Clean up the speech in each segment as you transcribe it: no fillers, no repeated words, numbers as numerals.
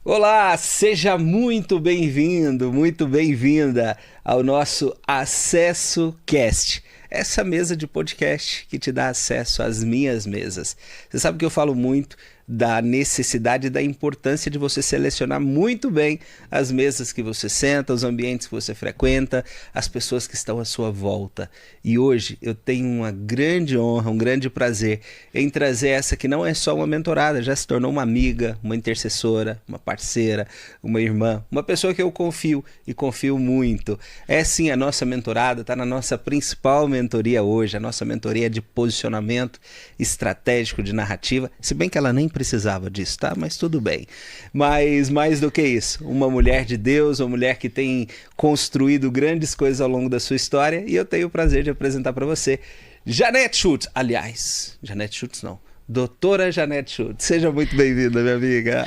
Olá, seja muito bem-vindo, muito bem-vinda ao nosso Acesso Cast. Essa mesa de podcast que te dá acesso às minhas mesas. Você sabe que eu falo muito da necessidade e da importância de você selecionar muito bem as mesas que você senta, os ambientes que você frequenta, as pessoas que estão à sua volta. E hoje eu tenho uma grande honra, um grande prazer em trazer essa que não é só uma mentorada, já se tornou uma amiga, uma intercessora, uma parceira, uma irmã, uma pessoa que eu confio e confio muito. É sim a nossa mentorada, está na nossa principal mentoria hoje, a nossa mentoria de posicionamento estratégico de narrativa, se bem que ela nem precisava disso, tá? Mas tudo bem. Mas mais do que isso, uma mulher de Deus, uma mulher que tem construído grandes coisas ao longo da sua história, e eu tenho o prazer de apresentar para você Janete Schultz. Aliás, Janete Schultz não. Doutora Janete Schultz, seja muito bem-vinda, minha amiga.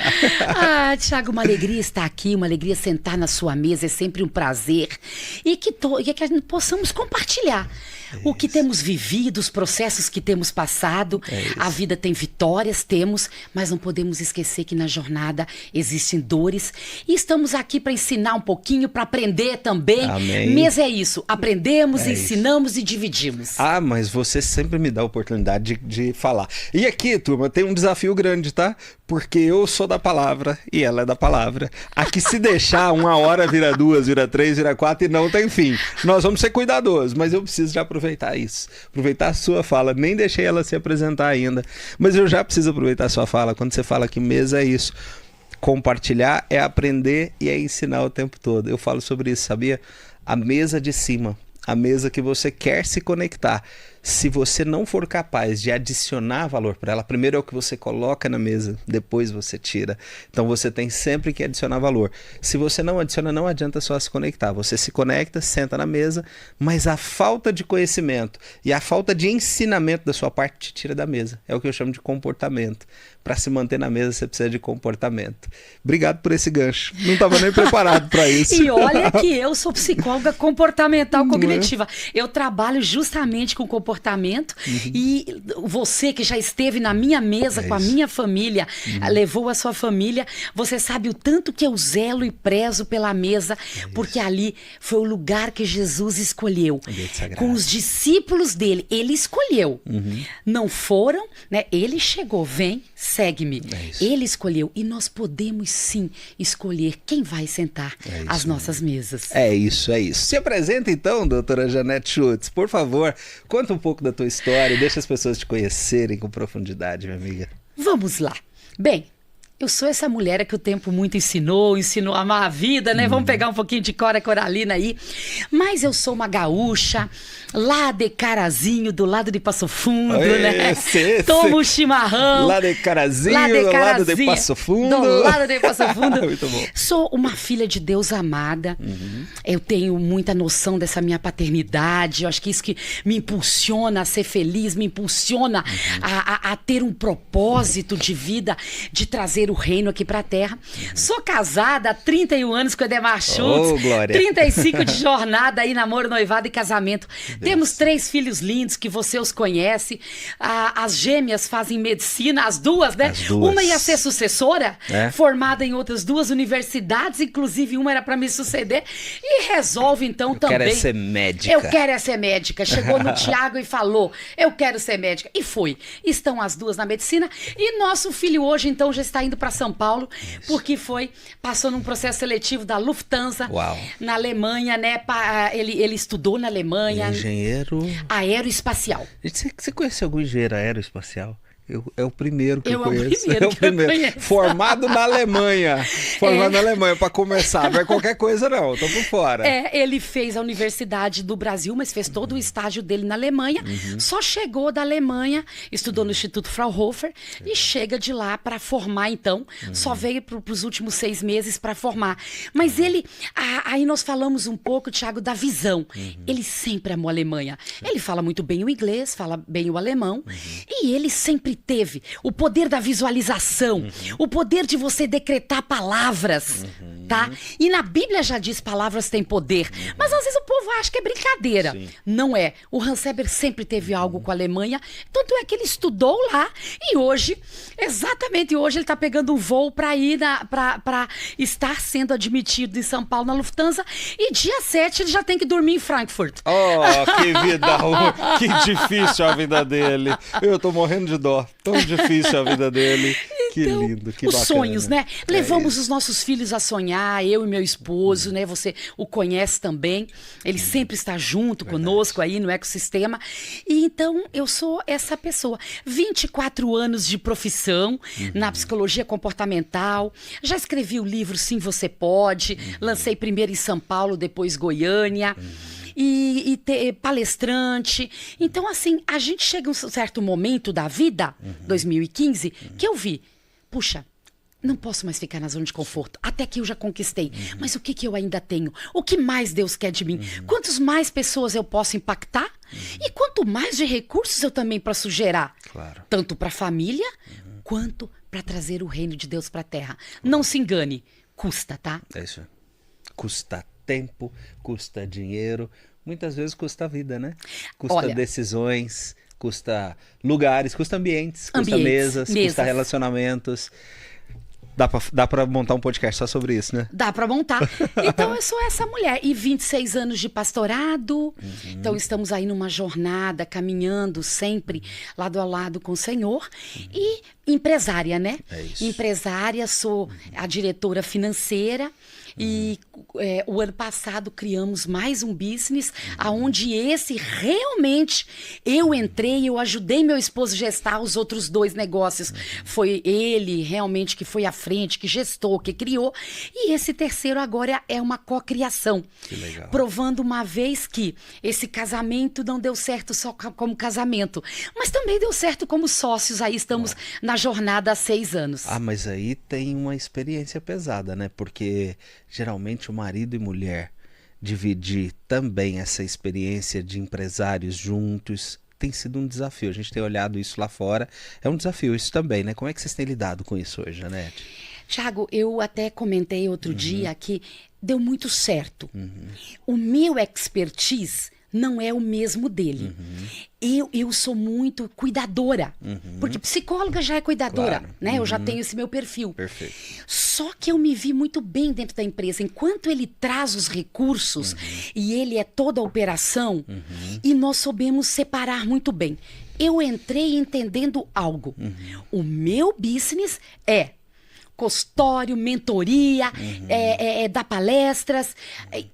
Thiago, uma alegria estar aqui, uma alegria sentar na sua mesa, é sempre um prazer. E que a gente possamos compartilhar o que temos vivido, os processos que temos passado. A vida tem vitórias, temos, mas não podemos esquecer que na jornada existem dores. E estamos aqui para ensinar um pouquinho, para aprender também. Amém. Mesa é isso, aprendemos, ensinamos e dividimos. Ah, mas você sempre me dá a oportunidade de falar. E aqui, turma, tem um desafio grande, tá? Porque eu sou da palavra e ela é da palavra. Aqui se deixar, 1 hora vira 2, vira 3, vira 4 e não tem fim. Nós vamos ser cuidadosos, mas eu preciso de aproveitar isso. Aproveitar a sua fala. Nem deixei ela se apresentar ainda. Mas eu já preciso aproveitar a sua fala. Quando você fala que mesa é isso. Compartilhar é aprender e é ensinar o tempo todo. Eu falo sobre isso, sabia? A mesa de cima. A mesa que você quer se conectar. Se você não for capaz de adicionar valor para ela, primeiro é o que você coloca na mesa, depois você tira. Então você tem sempre que adicionar valor. Se você não adiciona, não adianta só se conectar. Você se conecta, senta na mesa, mas a falta de conhecimento e a falta de ensinamento da sua parte te tira da mesa. É o que eu chamo de comportamento. Para se manter na mesa, você precisa de comportamento. Obrigado por esse gancho. Não estava nem preparado para isso. E olha que eu sou psicóloga comportamental cognitiva. Eu trabalho justamente com comportamento. E você que já esteve na minha mesa com a minha família, levou a sua família, você sabe o tanto que eu zelo e prezo pela mesa, porque ali foi o lugar que Jesus escolheu. Com os discípulos dele, ele escolheu. Não foram, né? Ele chegou, vem, segue-me. Ele escolheu e nós podemos sim escolher quem vai sentar às nossas mesas. É isso, é isso. Se apresenta então, doutora Janete Schultz, por favor, conta um pouco da tua história, deixa as pessoas te conhecerem com profundidade, minha amiga. Vamos lá. Bem, eu sou essa mulher que o tempo muito ensinou a amar a vida, né? Vamos pegar um pouquinho de Cora Coralina aí. Mas eu sou uma gaúcha, lá de Carazinho, do lado de Passo Fundo, né? Tomo chimarrão. Lá de Carazinho, do lado de Passo Fundo. Do lado de Passo Fundo. Muito bom. Sou uma filha de Deus amada. Eu tenho muita noção dessa minha paternidade. Eu acho que isso que me impulsiona a ser feliz, me impulsiona a ter um propósito de vida, de trazer o reino aqui pra terra. Sou casada há 31 anos com o Edemar Schultz. Glória. 35 de jornada aí, namoro, noivado e casamento. Temos 3 filhos lindos que você os conhece. As gêmeas fazem medicina, as duas, né? As duas. Uma ia ser sucessora, formada em outras 2 universidades, inclusive uma era pra me suceder. E resolve então também. Eu quero ser médica. Eu quero ser médica. Chegou no Thiago e falou, eu quero ser médica. E foi. Estão as 2 na medicina. E nosso filho hoje então já está indo para São Paulo, porque passou num processo seletivo da Lufthansa. Uau. Na Alemanha, né? Ele estudou na Alemanha. Engenheiro Aeroespacial. Você conhece algum engenheiro aeroespacial? É o primeiro que eu conheço. É o primeiro. Formado na Alemanha. Formado na Alemanha, para começar. Não é qualquer coisa, não. Tô por fora. Ele fez a Universidade do Brasil, mas fez todo o estágio dele na Alemanha. Só chegou da Alemanha, estudou no Instituto Fraunhofer e chega de lá para formar, então. Só veio para os últimos 6 meses para formar. Mas aí nós falamos um pouco, Thiago, da visão. Ele sempre amou a Alemanha. Ele fala muito bem o inglês, fala bem o alemão. E ele sempre teve o poder da visualização, o poder de você decretar palavras. tá? E na Bíblia já diz palavras têm poder, mas às vezes o povo acha que é brincadeira. Sim. Não é. O Hans Heber sempre teve algo com a Alemanha, tanto é que ele estudou lá e hoje, exatamente hoje, ele está pegando um voo para ir para estar sendo admitido em São Paulo na Lufthansa e dia 7 ele já tem que dormir em Frankfurt. Oh, que vida ruim, que difícil a vida dele. Eu tô morrendo de dó, tão difícil a vida dele. Que Então, lindo, que os bacana. sonhos, né? Levamos isso. os nossos filhos a sonhar, eu e meu esposo, né? Você o conhece também. Ele sempre está junto conosco aí no ecossistema. E então eu sou essa pessoa. 24 anos de profissão na psicologia comportamental. Já escrevi o livro Sim, Você Pode. Lancei primeiro em São Paulo, depois Goiânia. E palestrante. Então, assim, a gente chega em um certo momento da vida, 2015, que eu vi, puxa, não posso mais ficar na zona de conforto. Até que eu já conquistei. Mas o que eu ainda tenho? O que mais Deus quer de mim? Quantas mais pessoas eu posso impactar? E quanto mais de recursos eu também posso gerar? Claro. Tanto para a família, quanto para trazer o reino de Deus para a terra. Não se engane, custa, tá? É isso. Custa tempo, custa dinheiro, muitas vezes custa vida, né? Custa Olha, decisões, custa lugares, custa ambientes, custa mesas, custa relacionamentos. Dá pra montar um podcast só sobre isso, né? Dá pra montar. Então eu sou essa mulher. E 26 anos de pastorado. Então estamos aí numa jornada, caminhando sempre lado a lado com o Senhor. E empresária, né? É isso. Empresária, sou a diretora financeira. E o ano passado criamos mais um business, aonde esse realmente eu entrei, eu ajudei meu esposo a gestar os outros 2 negócios. Foi ele realmente que foi à frente, que gestou, que criou. E esse terceiro agora é uma cocriação. Que legal. Provando uma vez que esse casamento não deu certo só como casamento, mas também deu certo como sócios. Aí estamos na jornada há 6 anos. Ah, mas aí tem uma experiência pesada, né? Porque geralmente o marido e mulher dividir também essa experiência de empresários juntos tem sido um desafio. A gente tem olhado isso lá fora. É um desafio isso também, né? Como é que vocês têm lidado com isso hoje, Janete? Tiago, eu até comentei outro dia que deu muito certo. O meu expertise não é o mesmo dele. Eu sou muito cuidadora, porque psicóloga já é cuidadora, Claro. né? Eu já tenho esse meu perfil. Perfeito. Só que eu me vi muito bem dentro da empresa. Enquanto ele traz os recursos e ele é toda a operação, e nós soubemos separar muito bem. Eu entrei entendendo algo. O meu business é consultório, mentoria, dar palestras,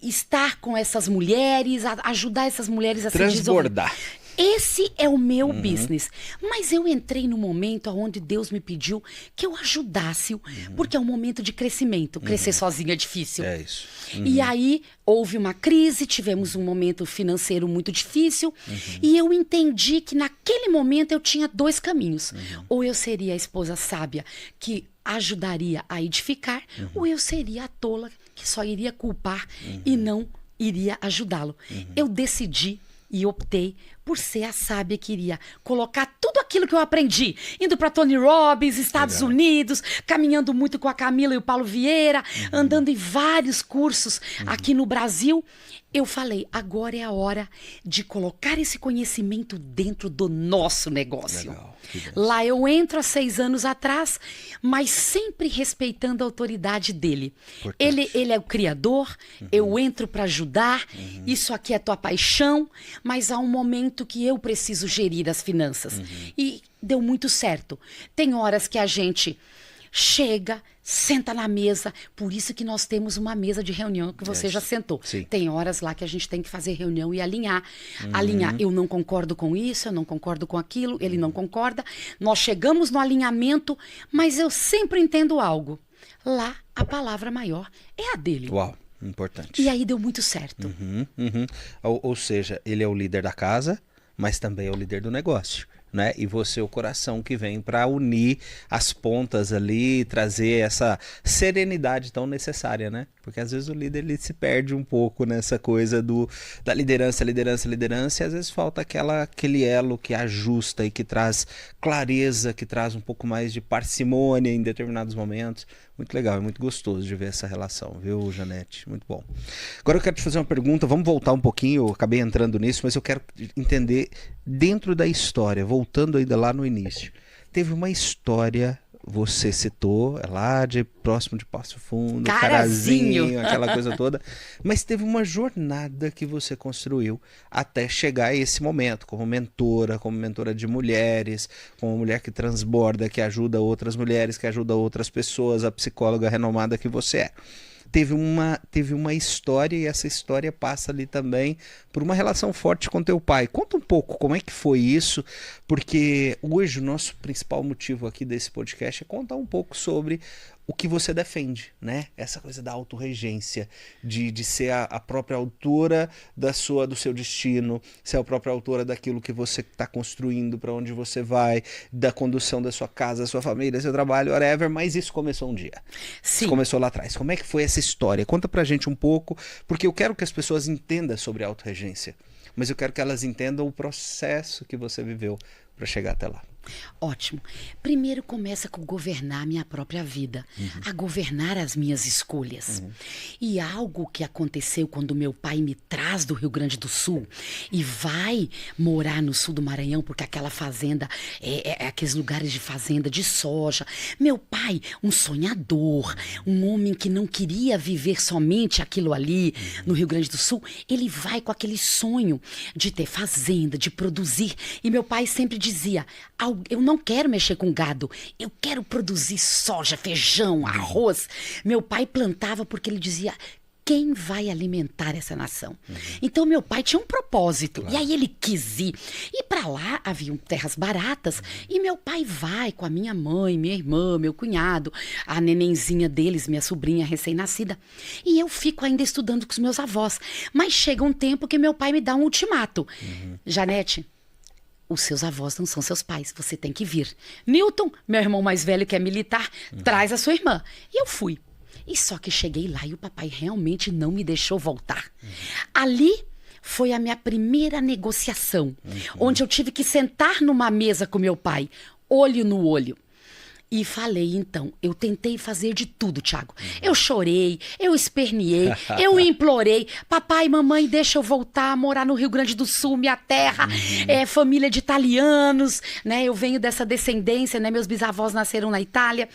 estar com essas mulheres, ajudar essas mulheres a se Transbordar. Esse é o meu business. Mas eu entrei no momento onde Deus me pediu que eu ajudasse-o, porque é um momento de crescimento. Crescer sozinho é difícil. É isso. E aí houve uma crise, tivemos um momento financeiro muito difícil, e eu entendi que naquele momento eu tinha 2 caminhos. Ou eu seria a esposa sábia que ajudaria a edificar, ou eu seria a tola que só iria culpar e não iria ajudá-lo. Eu decidi e optei por ser a sábia que iria colocar tudo aquilo que eu aprendi, indo para Tony Robbins, Estados Unidos, caminhando muito com a Camila e o Paulo Vieira, andando em vários cursos aqui no Brasil. Eu falei, agora é a hora de colocar esse conhecimento dentro do nosso negócio. Legal. Lá eu entro há 6 anos atrás, mas sempre respeitando a autoridade dele. Ele é o criador, eu entro para ajudar, isso aqui é tua paixão, mas há um momento que eu preciso gerir as finanças. E deu muito certo. Tem horas que a gente chega, senta na mesa, por isso que nós temos uma mesa de reunião que você já sentou. Sim. Tem horas lá que a gente tem que fazer reunião e alinhar. Alinhar, eu não concordo com isso, eu não concordo com aquilo, ele não concorda. Nós chegamos no alinhamento, mas eu sempre entendo algo. Lá, a palavra maior é a dele. Uau, importante. E aí deu muito certo. Ou seja, ele é o líder da casa, mas também é o líder do negócio. Né? E você é o coração que vem para unir as pontas ali, trazer essa serenidade tão necessária, né? Porque às vezes o líder ele se perde um pouco nessa coisa da liderança, e às vezes falta aquele elo que ajusta e que traz clareza, que traz um pouco mais de parcimônia em determinados momentos. Muito legal, é muito gostoso de ver essa relação, viu, Janete? Muito bom. Agora eu quero te fazer uma pergunta, vamos voltar um pouquinho, eu acabei entrando nisso, mas eu quero entender dentro da história, voltando ainda lá no início. Teve uma história, você citou, é lá próximo de Passo Fundo, Carazinho, aquela coisa toda, mas teve uma jornada que você construiu até chegar a esse momento, como mentora de mulheres, como mulher que transborda, que ajuda outras mulheres, que ajuda outras pessoas, a psicóloga renomada que você é. Teve uma história e essa história passa ali também por uma relação forte com teu pai. Conta um pouco como é que foi isso, porque hoje o nosso principal motivo aqui desse podcast é contar um pouco sobre o que você defende, né? Essa coisa da autorregência, de ser a própria autora do seu destino, ser a própria autora daquilo que você está construindo, para onde você vai, da condução da sua casa, da sua família, seu trabalho, whatever, mas isso começou um dia. Sim. Isso começou lá atrás. Como é que foi essa história? Conta pra gente um pouco, porque eu quero que as pessoas entendam sobre a autorregência, mas eu quero que elas entendam o processo que você viveu para chegar até lá. Ótimo. Primeiro começa com governar a minha própria vida, a governar as minhas escolhas. E algo que aconteceu quando meu pai me traz do Rio Grande do Sul e vai morar no sul do Maranhão, porque aquela fazenda, aqueles lugares de fazenda de soja. Meu pai, um sonhador, um homem que não queria viver somente aquilo ali no Rio Grande do Sul, ele vai com aquele sonho de ter fazenda, de produzir. E meu pai sempre dizia: eu não quero mexer com gado, eu quero produzir soja, feijão, arroz. Meu pai plantava porque ele dizia: quem vai alimentar essa nação? Então meu pai tinha um propósito, e aí ele quis ir. E para lá haviam terras baratas, e meu pai vai com a minha mãe, minha irmã, meu cunhado, a nenenzinha deles, minha sobrinha recém-nascida. E eu fico ainda estudando com os meus avós. Mas chega um tempo que meu pai me dá um ultimato. Janete, os seus avós não são seus pais, você tem que vir. Newton, meu irmão mais velho que é militar, traz a sua irmã. E eu fui. E só que cheguei lá e o papai realmente não me deixou voltar. Ali foi a minha primeira negociação, onde eu tive que sentar numa mesa com meu pai, olho no olho. E falei, então, eu tentei fazer de tudo, Thiago. Eu chorei, eu esperneei, eu implorei. Papai e mamãe, deixa eu voltar a morar no Rio Grande do Sul, minha terra, família de italianos, né? Eu venho dessa descendência, né? Meus bisavós nasceram na Itália.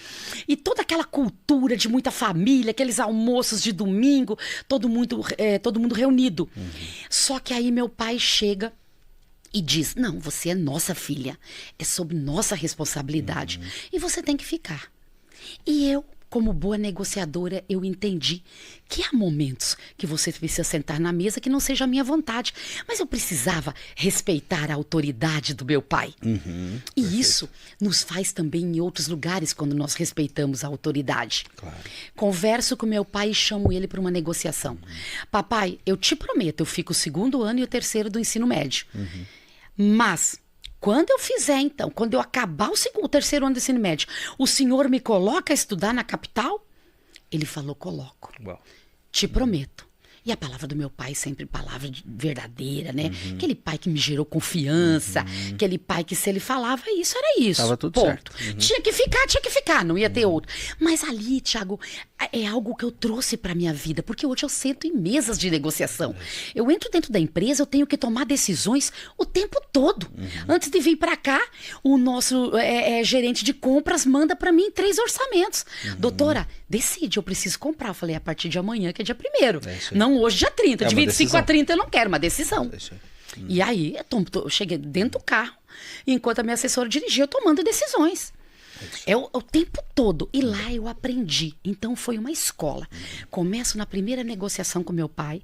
E toda aquela cultura de muita família, aqueles almoços de domingo, todo mundo reunido. Só que aí meu pai chega e diz: não, você é nossa filha, é sob nossa responsabilidade e você tem que ficar. E eu, como boa negociadora, eu entendi que há momentos que você precisa sentar na mesa que não seja a minha vontade, mas eu precisava respeitar a autoridade do meu pai. E isso nos faz também em outros lugares quando nós respeitamos a autoridade. Claro. Converso com meu pai e chamo ele para uma negociação. Papai, eu te prometo, eu fico o 2º ano e o 3º do ensino médio. Mas quando eu fizer, então, quando eu acabar o 3º ano do ensino médio, o senhor me coloca a estudar na capital? Ele falou: coloco. Uau. Te prometo. E a palavra do meu pai sempre palavra verdadeira, né? Aquele pai que me gerou confiança, aquele pai que se ele falava isso, era isso. Tava tudo ponto. certo. Tinha que ficar, não ia ter outro. Mas ali, Thiago, é algo que eu trouxe para minha vida, porque hoje eu sento em mesas de negociação. Eu entro dentro da empresa, eu tenho que tomar decisões o tempo todo. Antes de vir para cá, o nosso gerente de compras manda para mim 3 orçamentos. Doutora, decide, eu preciso comprar. Eu falei: a partir de amanhã, que é dia 1º. Não hoje, dia 30. De 25 a 30 eu não quero, uma decisão. E aí, eu cheguei dentro do carro, enquanto a minha assessora dirigia, eu tomando decisões. O tempo todo. E lá eu aprendi. Então foi uma escola. Começo na primeira negociação com meu pai.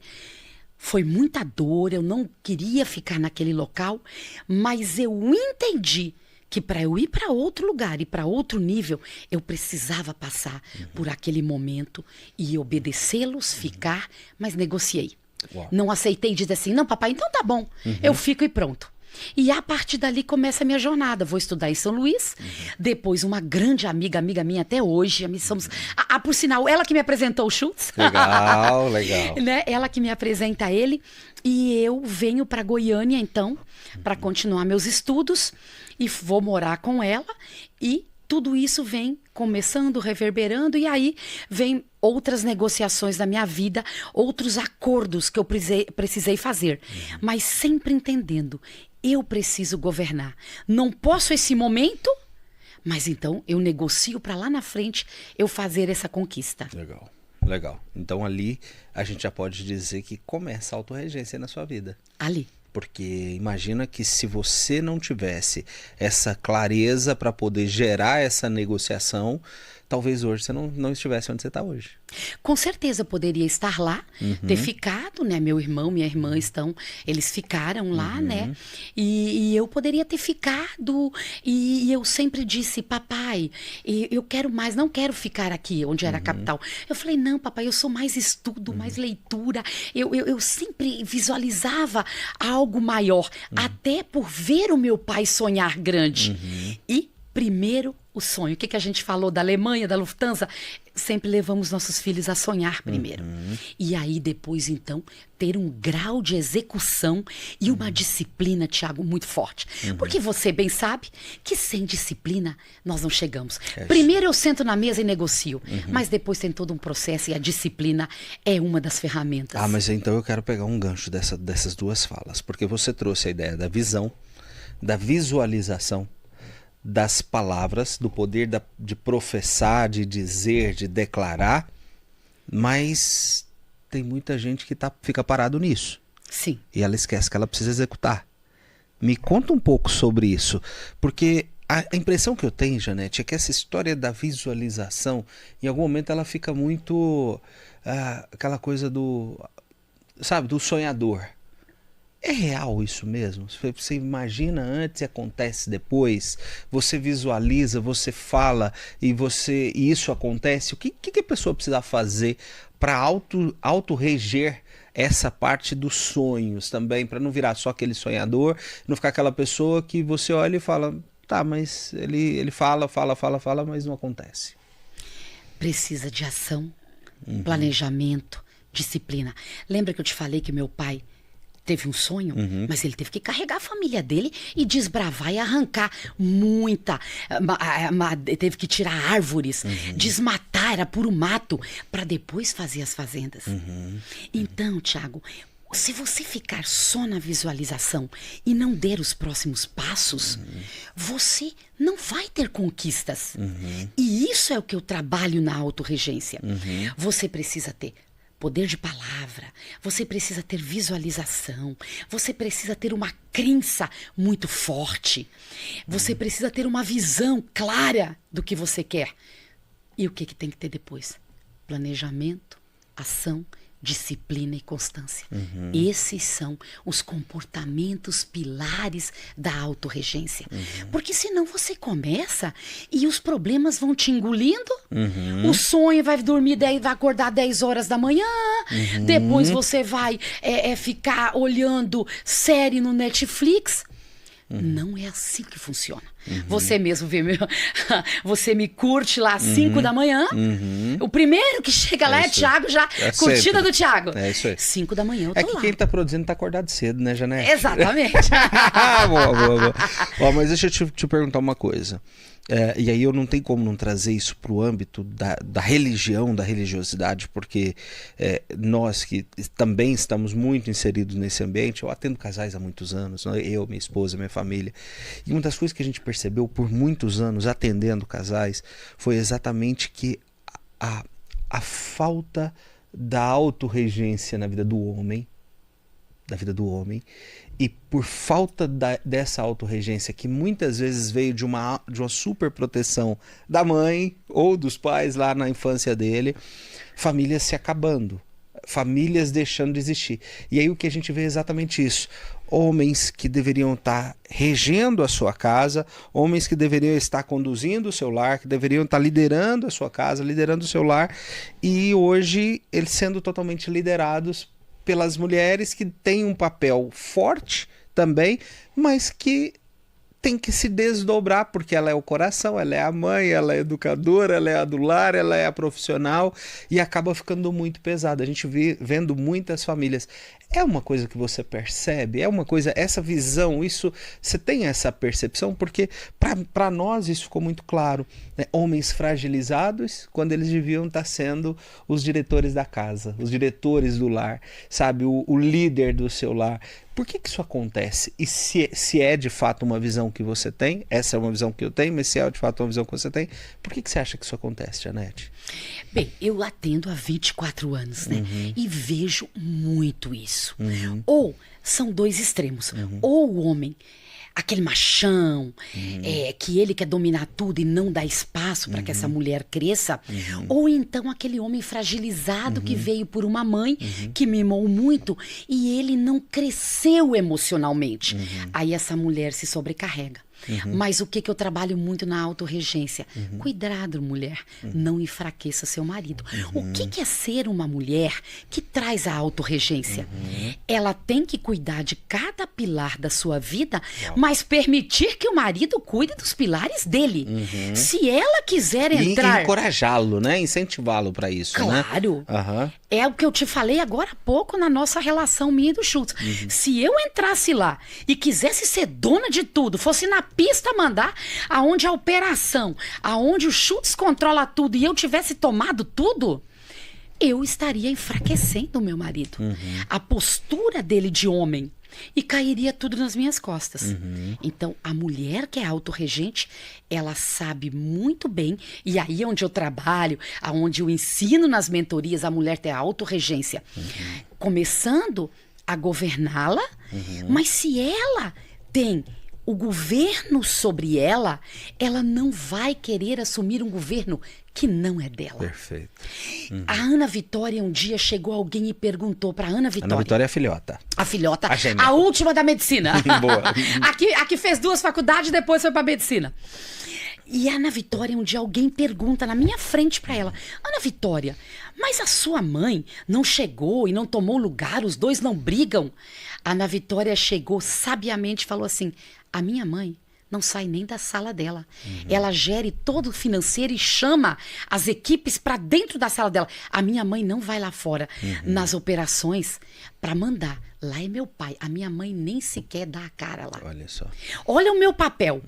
Foi muita dor, eu não queria ficar naquele local, mas eu entendi que para eu ir para outro lugar e para outro nível, eu precisava passar por aquele momento e obedecê-los, ficar, mas negociei. Uau. Não aceitei dizer assim: não, papai, então tá bom, eu fico e pronto. E a partir dali começa a minha jornada. Vou estudar em São Luís. Depois, uma grande amiga minha até hoje. Somos, por sinal, ela que me apresentou o Schultz. Legal. Né? Ela que me apresenta ele. E eu venho para Goiânia, então, para continuar meus estudos. E vou morar com ela. E tudo isso vem começando, reverberando, e aí vem outras negociações da minha vida, outros acordos que eu precisei fazer, mas sempre entendendo, eu preciso governar. Não posso esse momento, mas então eu negocio para lá na frente eu fazer essa conquista. Legal, legal. Então ali a gente já pode dizer que começa a autorregência na sua vida. Ali. Porque imagina que se você não tivesse essa clareza para poder gerar essa negociação, talvez hoje você não estivesse onde você está hoje. Com certeza eu poderia estar lá, ter ficado, né? Meu irmão, minha irmã eles ficaram lá, né? E eu poderia ter ficado, e eu sempre disse, papai, eu quero mais, não quero ficar aqui, onde era a capital. Eu falei, não, papai, eu sou mais estudo, mais leitura. Eu sempre visualizava algo maior, até por ver o meu pai sonhar grande. E primeiro o sonho. O que a gente falou da Alemanha, da Lufthansa? Sempre levamos nossos filhos a sonhar primeiro. E aí depois, então, ter um grau de execução e uma disciplina, Thiago, muito forte. Porque você bem sabe que sem disciplina nós não chegamos. Primeiro eu sento na mesa e negocio, mas depois tem todo um processo e a disciplina é uma das ferramentas. Ah, mas então eu quero pegar um gancho dessas duas falas, porque você trouxe a ideia da visão, da visualização, das palavras, do poder de professar, de dizer, de declarar, mas tem muita gente que fica parado nisso. Sim. E ela esquece que ela precisa executar. Me conta um pouco sobre isso, porque a impressão que eu tenho, Janete, é que essa história da visualização, em algum momento ela fica muito aquela coisa do sonhador. É real isso mesmo? Você imagina antes e acontece depois? Você visualiza, você fala e isso acontece? O que a pessoa precisa fazer para auto-reger essa parte dos sonhos também? Para não virar só aquele sonhador, não ficar aquela pessoa que você olha e fala, tá, mas ele fala, mas não acontece. Precisa de ação, planejamento, disciplina. Lembra que eu te falei que meu pai teve um sonho, mas ele teve que carregar a família dele e desbravar e arrancar teve que tirar árvores, desmatar, era puro mato, para depois fazer as fazendas. Então, Thiago, se você ficar só na visualização e não der os próximos passos, você não vai ter conquistas. E isso é o que eu trabalho na autorregência. Você precisa ter poder de palavra, você precisa ter visualização, você precisa ter uma crença muito forte, você precisa ter uma visão clara do que você quer. E o que tem que ter depois? Planejamento, ação, disciplina e constância. Esses são os comportamentos pilares da autorregência. Porque senão você começa e os problemas vão te engolindo. O sonho vai dormir, vai acordar 10 horas da manhã. Depois você vai ficar olhando série no Netflix. Não é assim que funciona. Você mesmo vê, você me curte lá às 5 da manhã. O primeiro que chega lá é Thiago, já curtida sempre do Thiago. É isso aí. 5 da manhã eu tô lá. É que quem tá produzindo tá acordado cedo, né, Janete? Exatamente. Boa. Ó, mas deixa eu te perguntar uma coisa. E aí eu não tenho como não trazer isso para o âmbito da religião, da religiosidade, porque nós que também estamos muito inseridos nesse ambiente, eu atendo casais há muitos anos, eu, minha esposa, minha família, e uma das coisas que a gente percebeu por muitos anos atendendo casais foi exatamente que a falta da autorregência na vida do homem, e por falta dessa autorregência, que muitas vezes veio de uma superproteção da mãe ou dos pais lá na infância dele, famílias se acabando, famílias deixando de existir. E aí o que a gente vê é exatamente isso. Homens que deveriam estar regendo a sua casa, homens que deveriam estar conduzindo o seu lar, que deveriam estar liderando a sua casa, liderando o seu lar, e hoje eles sendo totalmente liderados pelas mulheres que têm um papel forte também, mas que tem que se desdobrar, porque ela é o coração, ela é a mãe, ela é a educadora, ela é a do lar, ela é a profissional, e acaba ficando muito pesado. A gente vendo muitas famílias. É uma coisa que você percebe? É uma coisa, essa visão, isso, você tem essa percepção? Porque para nós isso ficou muito claro, né? Homens fragilizados, quando eles deviam estar sendo os diretores da casa, os diretores do lar, sabe? O líder do seu lar. Por que isso acontece? E se é de fato uma visão que você tem, essa é uma visão que eu tenho, mas se é de fato uma visão que você tem, por que você acha que isso acontece, Janete? Bem, eu atendo há 24 anos, né? E vejo muito isso. Ou são dois extremos. Ou o homem, aquele machão, que ele quer dominar tudo e não dá espaço para que essa mulher cresça. Ou então aquele homem fragilizado que veio por uma mãe que mimou muito e ele não cresceu emocionalmente. Aí essa mulher se sobrecarrega. Mas o que eu trabalho muito na autorregência? Cuidado, mulher, não enfraqueça seu marido. O que é ser uma mulher que traz a autorregência? Ela tem que cuidar de cada pilar da sua vida, mas permitir que o marido cuide dos pilares dele. Se ela quiser entrar... E encorajá-lo, né? Incentivá-lo para isso, claro. Né? É o que eu te falei agora há pouco na nossa relação minha e do Schultz. Se eu entrasse lá e quisesse ser dona de tudo, fosse na pista mandar, aonde a operação, aonde o Schultz controla tudo e eu tivesse tomado tudo, eu estaria enfraquecendo o meu marido. A postura dele de homem. E cairia tudo nas minhas costas. Então, a mulher que é autorregente, ela sabe muito bem, e aí onde eu trabalho, aonde eu ensino nas mentorias a mulher ter a autorregência, começando a governá-la, mas se ela tem o governo sobre ela, ela não vai querer assumir um governo que não é dela. Perfeito. A Ana Vitória, um dia chegou alguém e perguntou para Ana Vitória. Ana Vitória é a filhota. A filhota, a última da medicina. Boa. a que fez 2 faculdades e depois foi para medicina. E a Ana Vitória, um dia alguém pergunta na minha frente para ela: Ana Vitória, mas a sua mãe não chegou e não tomou lugar, os dois não brigam? A Ana Vitória chegou sabiamente e falou assim: a minha mãe não sai nem da sala dela. Ela gere todo o financeiro e chama as equipes para dentro da sala dela. A minha mãe não vai lá fora nas operações para mandar. Lá é meu pai. A minha mãe nem sequer dá a cara lá. Olha só. Olha o meu papel.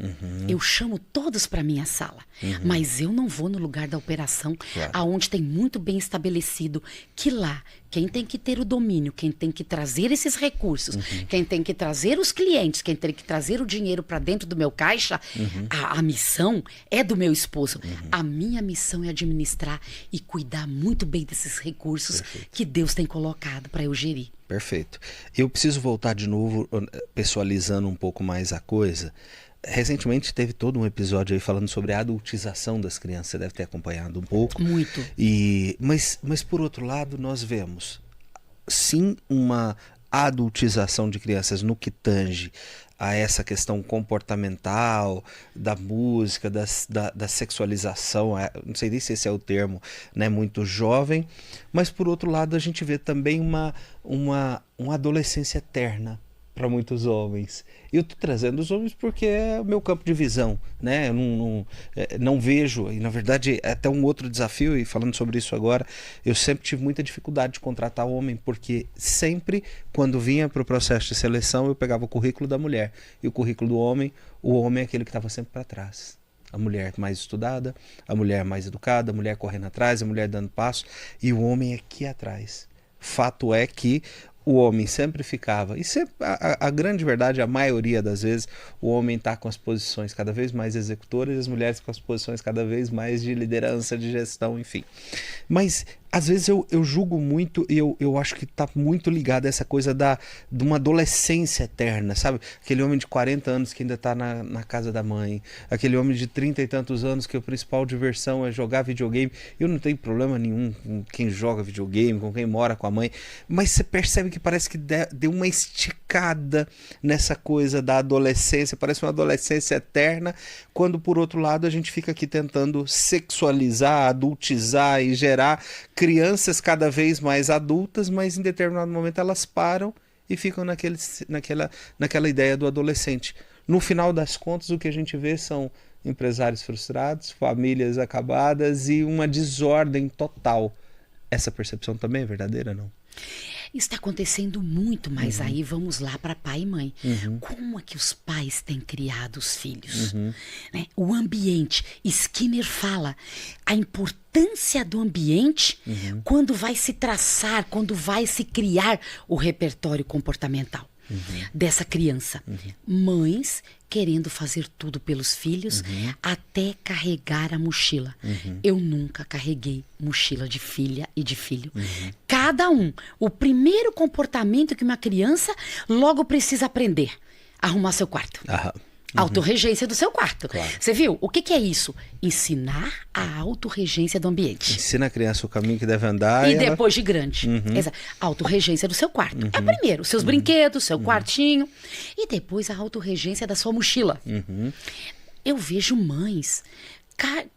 Eu chamo todos para minha sala. Mas eu não vou no lugar da operação, aonde tem muito bem estabelecido que lá quem tem que ter o domínio, quem tem que trazer esses recursos, quem tem que trazer os clientes, quem tem que trazer o dinheiro para dentro do meu caixa, a missão é do meu esposo. A minha missão é administrar e cuidar muito bem desses recursos que Deus tem colocado para eu gerir. Perfeito. Eu preciso voltar de novo, pessoalizando um pouco mais a coisa. Recentemente teve todo um episódio aí falando sobre a adultização das crianças. Você deve ter acompanhado um pouco. Muito. Mas por outro lado, nós vemos sim uma adultização de crianças no que tange a essa questão comportamental, da música, da sexualização, não sei nem se esse é o termo, né, muito jovem, mas por outro lado a gente vê também uma adolescência eterna para muitos homens. Eu estou trazendo os homens porque é o meu campo de visão, né? Eu não vejo, e na verdade é até um outro desafio, e falando sobre isso agora, eu sempre tive muita dificuldade de contratar homem, porque sempre quando vinha para o processo de seleção eu pegava o currículo da mulher, e o currículo do homem, o homem é aquele que estava sempre para trás. A mulher mais estudada, a mulher mais educada, a mulher correndo atrás, a mulher dando passo, e o homem aqui atrás. Fato é que o homem sempre ficava, e sempre, a grande verdade, a maioria das vezes, o homem está com as posições cada vez mais executoras e as mulheres com as posições cada vez mais de liderança, de gestão, enfim. Mas às vezes eu julgo muito e eu acho que está muito ligado a essa coisa de uma adolescência eterna, sabe? Aquele homem de 40 anos que ainda está na casa da mãe, aquele homem de 30 e tantos anos que a principal diversão é jogar videogame. Eu não tenho problema nenhum com quem joga videogame, com quem mora com a mãe, mas você percebe que parece que deu uma esticada nessa coisa da adolescência, parece uma adolescência eterna, quando por outro lado a gente fica aqui tentando sexualizar, adultizar e gerar crianças cada vez mais adultas, mas em determinado momento elas param e ficam naquela ideia do adolescente. no final das contas, o que a gente vê são empresários frustrados, famílias acabadas e uma desordem total. Essa percepção também é verdadeira, não? Isso está acontecendo muito, mas aí vamos lá para pai e mãe. Como é que os pais têm criado os filhos? Né? O ambiente. Skinner fala a importância do ambiente quando vai se traçar, quando vai se criar o repertório comportamental dessa criança. Mães querendo fazer tudo pelos filhos até carregar a mochila. Eu nunca carreguei mochila de filha e de filho. Cada um. O primeiro comportamento que uma criança logo precisa aprender: arrumar seu quarto. Autorregência do seu quarto. Claro. Você viu? O que é isso? Ensinar a autorregência do ambiente. Ensina a criança o caminho que deve andar. E depois de grande. Autorregência do seu quarto. É o primeiro. Seus brinquedos, seu quartinho. E depois a autorregência da sua mochila. Eu vejo mães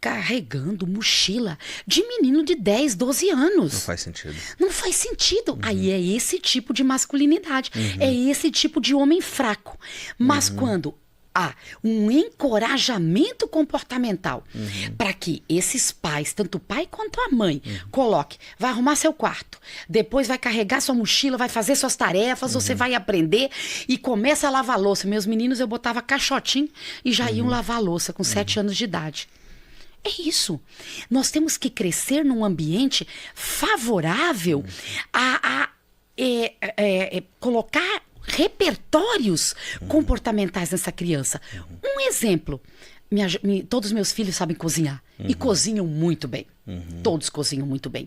carregando mochila de menino de 10, 12 anos. Não faz sentido. Não faz sentido. Aí é esse tipo de masculinidade. É esse tipo de homem fraco. Mas quando há um encorajamento comportamental para que esses pais, tanto o pai quanto a mãe, coloque, vai arrumar seu quarto, depois vai carregar sua mochila, vai fazer suas tarefas, você vai aprender e começa a lavar a louça. Meus meninos, eu botava caixotinho e já iam lavar a louça com 7 anos de idade. É isso. Nós temos que crescer num ambiente favorável a colocar repertórios comportamentais nessa criança. Um exemplo. Todos os meus filhos sabem cozinhar. E cozinham muito bem. Todos cozinham muito bem.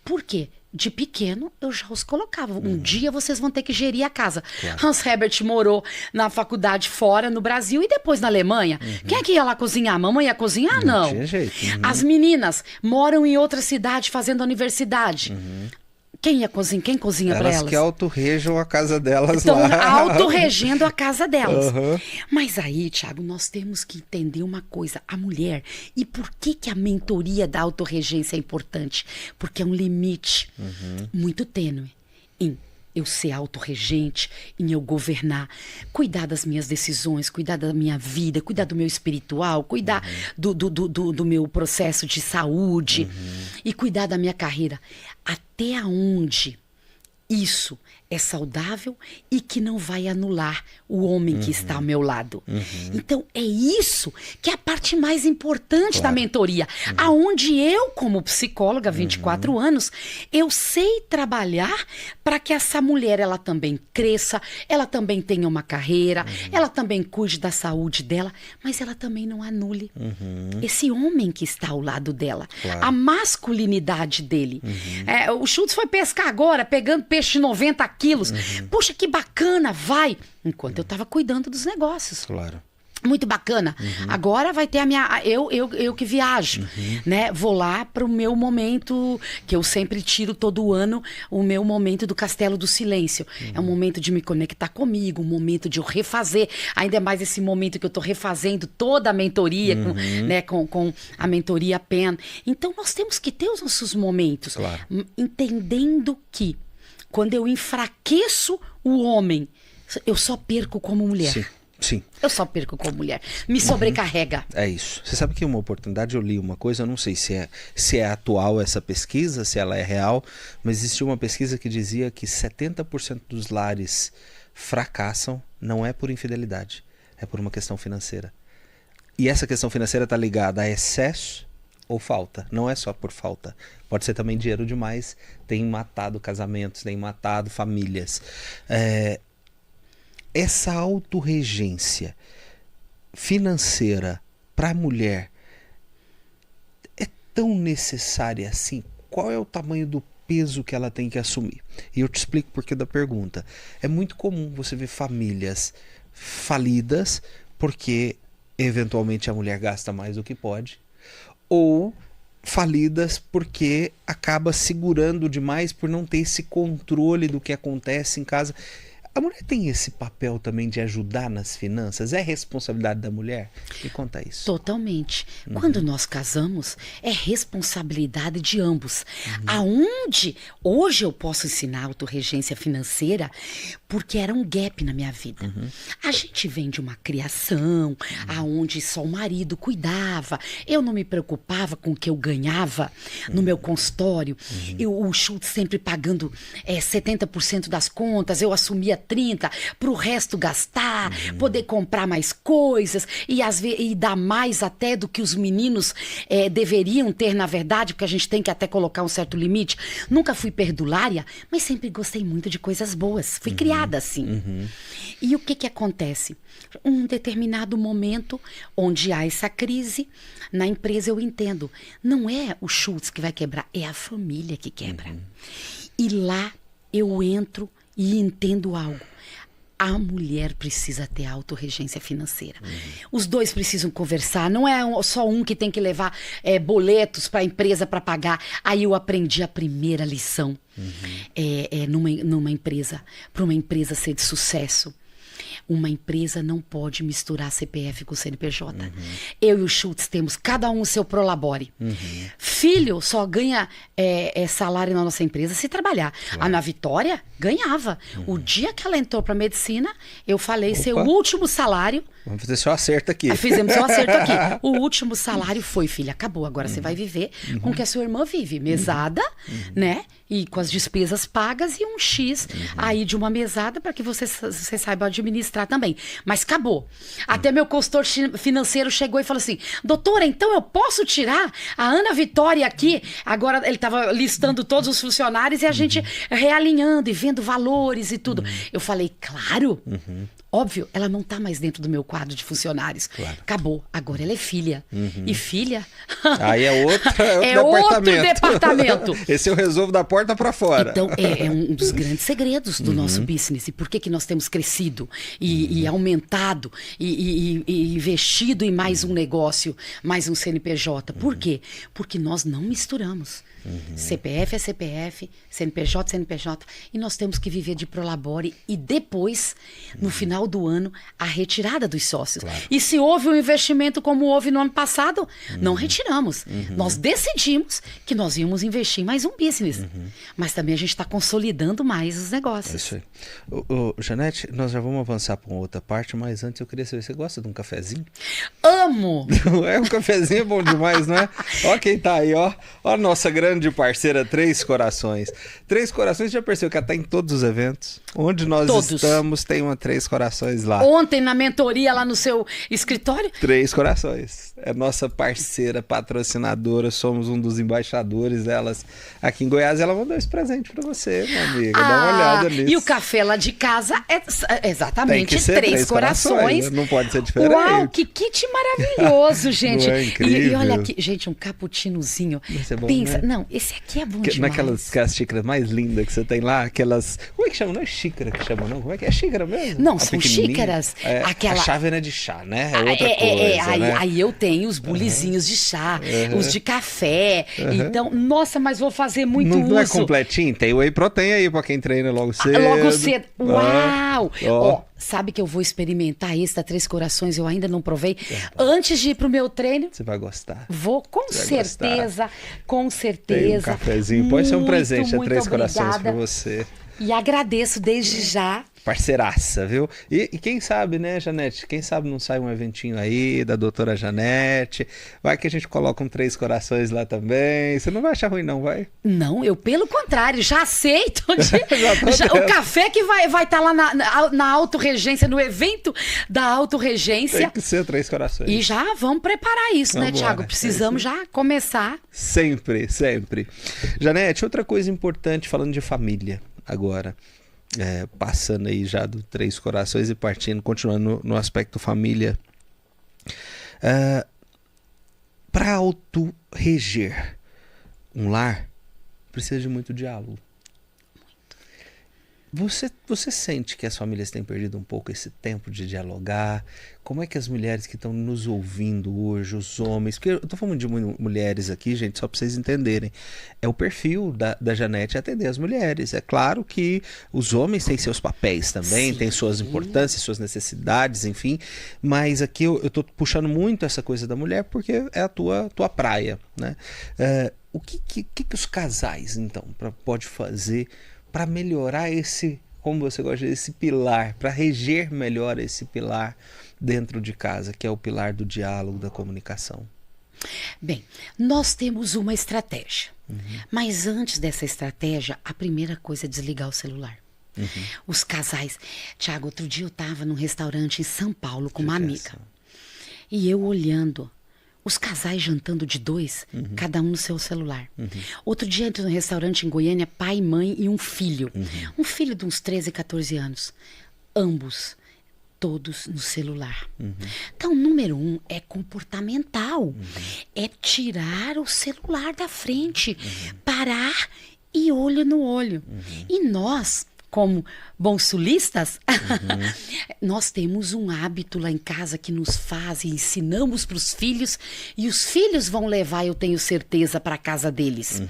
Por quê? De pequeno, eu já os colocava. Um dia vocês vão ter que gerir a casa. Claro. Hans Herbert morou na faculdade fora, no Brasil, e depois na Alemanha. Quem é que ia lá cozinhar? Mamãe ia cozinhar? Não. Tinha jeito. As meninas moram em outra cidade fazendo universidade. Quem cozinha para elas? Elas que autorregem a casa delas Estão lá. autorregendo a casa delas. Mas aí, Thiago, nós temos que entender uma coisa. A mulher, e por que a mentoria da autorregência é importante? Porque é um limite muito tênue em eu ser autorregente, em eu governar, cuidar das minhas decisões, cuidar da minha vida, cuidar do meu espiritual, cuidar do meu processo de saúde e cuidar da minha carreira. Até onde isso é saudável e que não vai anular o homem que está ao meu lado. Então, é isso que é a parte mais importante da mentoria. Aonde eu, como psicóloga, 24 anos, eu sei trabalhar para que essa mulher, ela também cresça, ela também tenha uma carreira, ela também cuide da saúde dela, mas ela também não anule esse homem que está ao lado dela. A masculinidade dele. O Schultz foi pescar agora, pegando peixe de 90 quilos. Puxa, que bacana, vai. Enquanto eu estava cuidando dos negócios. Claro. Muito bacana. Agora vai ter a minha... Eu que viajo, né? Vou lá para o meu momento, que eu sempre tiro todo ano, o meu momento do Castelo do Silêncio. É um momento de me conectar comigo, um momento de eu refazer, ainda mais esse momento que eu estou refazendo toda a mentoria, com a mentoria PEN. Então, nós temos que ter os nossos momentos, entendendo que quando eu enfraqueço o homem, eu só perco como mulher. Sim. Eu só perco como mulher. Me sobrecarrega. É isso. Você sabe que uma oportunidade, eu li uma coisa, eu não sei se é atual essa pesquisa, se ela é real, mas existiu uma pesquisa que dizia que 70% dos lares fracassam não é por infidelidade, é por uma questão financeira. E essa questão financeira está ligada a excesso ou falta. Não é só por falta. Pode ser também dinheiro demais. Tem matado casamentos, tem matado famílias. Essa autorregência financeira para a mulher é tão necessária assim? Qual é o tamanho do peso que ela tem que assumir? E eu te explico o porquê da pergunta. É muito comum você ver famílias falidas porque eventualmente a mulher gasta mais do que pode, ou falidas porque acaba segurando demais por não ter esse controle do que acontece em casa. A mulher tem esse papel também de ajudar nas finanças? É responsabilidade da mulher? Me conta isso. Totalmente. Quando nós casamos, é responsabilidade de ambos. Aonde hoje eu posso ensinar autorregência financeira, porque era um gap na minha vida. A gente vem de uma criação, aonde só o marido cuidava. Eu não me preocupava com o que eu ganhava no meu consultório. O Schultz sempre pagando 70% das contas, eu assumia 30% para o resto gastar, poder comprar mais coisas e dar mais até do que os meninos deveriam ter, na verdade, porque a gente tem que até colocar um certo limite. Nunca fui perdulária, mas sempre gostei muito de coisas boas. Fui criada assim. E o que acontece? Um determinado momento onde há essa crise, na empresa eu entendo, não é o Schultz que vai quebrar, é a família que quebra. E lá eu entro e entendo algo. A mulher precisa ter autorregência financeira. Os dois precisam conversar. Não é só um que tem que levar boletos para a empresa para pagar. Aí eu aprendi a primeira lição numa empresa, para uma empresa ser de sucesso. Uma empresa não pode misturar CPF com CNPJ. Eu e o Schultz temos cada um o seu prolabore. Filho só ganha salário na nossa empresa se trabalhar. Claro. A Ana Vitória ganhava. O dia que ela entrou para medicina, eu falei, seu último salário... Vamos fazer só acerto aqui. Fizemos só acerto aqui. O último salário foi, filha, acabou. Agora você vai viver com o que a sua irmã vive. Mesada, né? E com as despesas pagas e um X aí de uma mesada para que você saiba administrar também. Mas acabou. Até meu consultor financeiro chegou e falou assim, doutora, então eu posso tirar a Ana Vitória aqui? Agora ele estava listando todos os funcionários e a gente realinhando e vendo valores e tudo. Eu falei, claro. Óbvio, ela não está mais dentro do meu quadro de funcionários. Claro. Acabou. Agora ela é filha. E filha... Aí é outro departamento. Esse eu resolvo da porta para fora. Então, é um dos grandes segredos do nosso business. E por que nós temos crescido e aumentado e investido em mais um negócio, mais um CNPJ. Por quê? Porque nós não misturamos. CPF é CPF, CNPJ é CNPJ. E nós temos que viver de prolabore e depois, no final do ano, a retirada dos sócios. Claro. E se houve um investimento como houve no ano passado, não retiramos. Nós decidimos que nós íamos investir em mais um business. Mas também a gente está consolidando mais os negócios. É isso aí. Janete, nós já vamos avançar para uma outra parte, mas antes eu queria saber, você gosta de um cafezinho? Amo! Um cafezinho é bom demais, não é? Ó quem tá aí, ó. Ó a nossa grande parceira Três Corações. Três Corações, já percebeu que ela tá em todos os eventos? Onde nós estamos, tem uma Três Corações lá. Ontem, na mentoria lá no seu escritório? Três Corações. É nossa parceira, patrocinadora, somos um dos embaixadores delas aqui em Goiás. Ela mandou esse presente pra você, minha amiga. Dá uma olhada nisso. E o café lá de casa é exatamente tem que ser Três Corações. Não pode ser diferente. Uau, que kit maravilhoso, gente. Não é incrível? E olha aqui, gente, um cappuccinozinho. Isso é bom, pensa, né? Não, esse aqui é bom demais. Aquelas xícaras mais lindas que você tem lá, aquelas... Como é que chama? Não é xícara que chama, não? Como é que é? Xícara mesmo? Não, são xícaras. A chávena de chá, né? É outra coisa, né? Aí eu tenho os bulizinhos de chá, os de café. Então, nossa, mas vou fazer muito uso. Não é completinho? Tem whey protein aí pra quem treina logo cedo. Logo cedo. Uau! Ó, sabe que eu vou experimentar esse da Três Corações, eu ainda não provei. Antes de ir pro meu treino... Você vai gostar. Vou, com certeza. Com certeza. Tem um cafezinho. Pode ser um presente, muito Três Corações obrigada. pra você. E agradeço desde já. Parceiraça, viu? E quem sabe, né, Janete? Quem sabe não sai um eventinho aí da doutora Janete. Vai que a gente coloca um Três Corações lá também. Você não vai achar ruim, não, vai? Não, eu pelo contrário, já aceito. O café que vai estar lá na autorregência, no evento da autorregência. Tem que ser Três Corações. E já vamos preparar isso, né, Thiago? Precisamos já começar. Sempre, sempre. Janete, outra coisa importante, falando de família agora. Passando aí já do Três Corações e partindo, continuando no aspecto família. Para autorreger um lar, precisa de muito diálogo. Você sente que as famílias têm perdido um pouco esse tempo de dialogar? Como é que as mulheres que estão nos ouvindo hoje, os homens, porque eu estou falando de mulheres aqui, gente, só para vocês entenderem, é o perfil da Janete atender as mulheres. É claro que os homens têm seus papéis também, têm suas importâncias, suas necessidades, enfim, mas aqui eu estou puxando muito essa coisa da mulher porque é a tua praia, né? O que os casais, então, pode fazer para melhorar esse, como você gosta, esse pilar, para reger melhor esse pilar dentro de casa, que é o pilar do diálogo, da comunicação? Bem, nós temos uma estratégia, mas antes dessa estratégia, a primeira coisa é desligar o celular. Os casais... Tiago, outro dia eu estava num restaurante em São Paulo com uma amiga, e eu olhando... Os casais jantando de dois, cada um no seu celular. Outro dia entro num restaurante em Goiânia, pai, mãe e um filho. Um filho de uns 13, 14 anos. Ambos, todos no celular. Então, número 1 é comportamental. É tirar o celular da frente. Parar e olho no olho. E nós... como bons sulistas, nós temos um hábito lá em casa que nos faz e ensinamos para os filhos, e os filhos vão levar, eu tenho certeza, para a casa deles.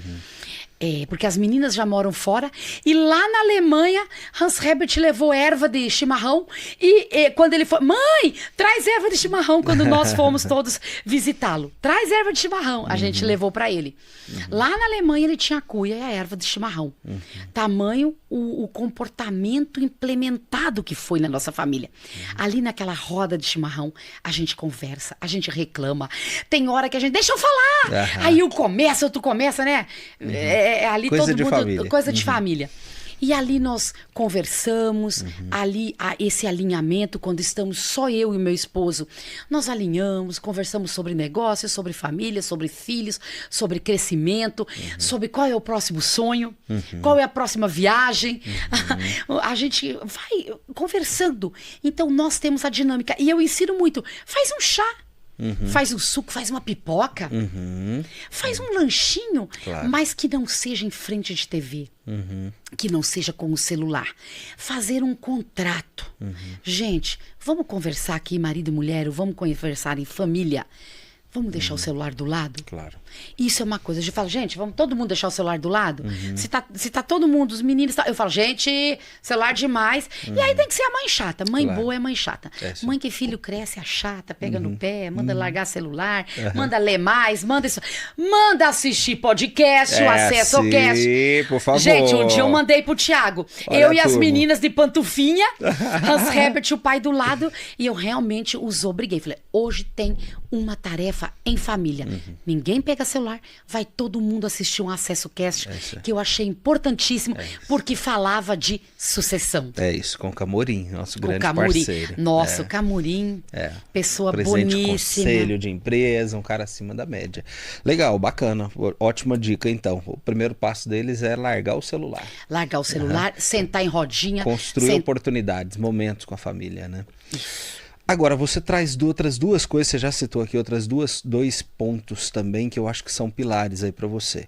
Porque as meninas já moram fora, e lá na Alemanha, Hans Herbert levou erva de chimarrão, e quando ele foi, mãe, traz erva de chimarrão, quando nós fomos todos visitá-lo. Traz erva de chimarrão, a gente levou para ele. Lá na Alemanha ele tinha a cuia e a erva de chimarrão. Tamanho o comportamento implementado que foi na nossa família. Ali naquela roda de chimarrão, a gente conversa, a gente reclama. Tem hora que a gente, deixa eu falar! Aí eu começo, outro começa, né? Ali coisa todo de mundo, família. Coisa de família. E ali nós conversamos, ali esse alinhamento, quando estamos só eu e meu esposo, nós alinhamos, conversamos sobre negócios, sobre família, sobre filhos, sobre crescimento, sobre qual é o próximo sonho, qual é a próxima viagem. A gente vai conversando. Então nós temos a dinâmica. E eu ensino muito, faz um chá. Faz um suco, faz uma pipoca, faz um lanchinho, mas que não seja em frente de TV, que não seja com o celular. Fazer um contrato. Gente, vamos conversar aqui, marido e mulher, vamos conversar em família. Vamos deixar o celular do lado? Claro. Isso é uma coisa. Eu falo, gente, vamos todo mundo deixar o celular do lado? Se tá todo mundo, os meninos... Eu falo, gente, celular demais. E aí tem que ser a mãe chata. Mãe boa é mãe chata. Mãe que filho cresce, é chata, pega no pé, manda largar celular, manda ler mais, manda isso. Manda assistir podcast, o Acesso ao Cast. Sim, por favor. Gente, um dia eu mandei pro Thiago. Eu e as meninas de pantufinha, Hans Herbert, o pai do lado, e eu realmente os obriguei. Falei, hoje tem uma tarefa em família. Ninguém pega celular, vai todo mundo assistir um Acesso Cast, que eu achei importantíssimo, porque falava de sucessão. É isso, com o Camorim, nosso grande parceiro. Nossa, o Camorim, pessoa boníssima. Conselho de empresa, um cara acima da média. Legal, bacana, ótima dica então. O primeiro passo deles é largar o celular. Largar o celular, sentar em rodinha. Construir oportunidades, momentos com a família, né? Agora, você traz outras duas coisas, você já citou aqui outras dois pontos também que eu acho que são pilares aí para você.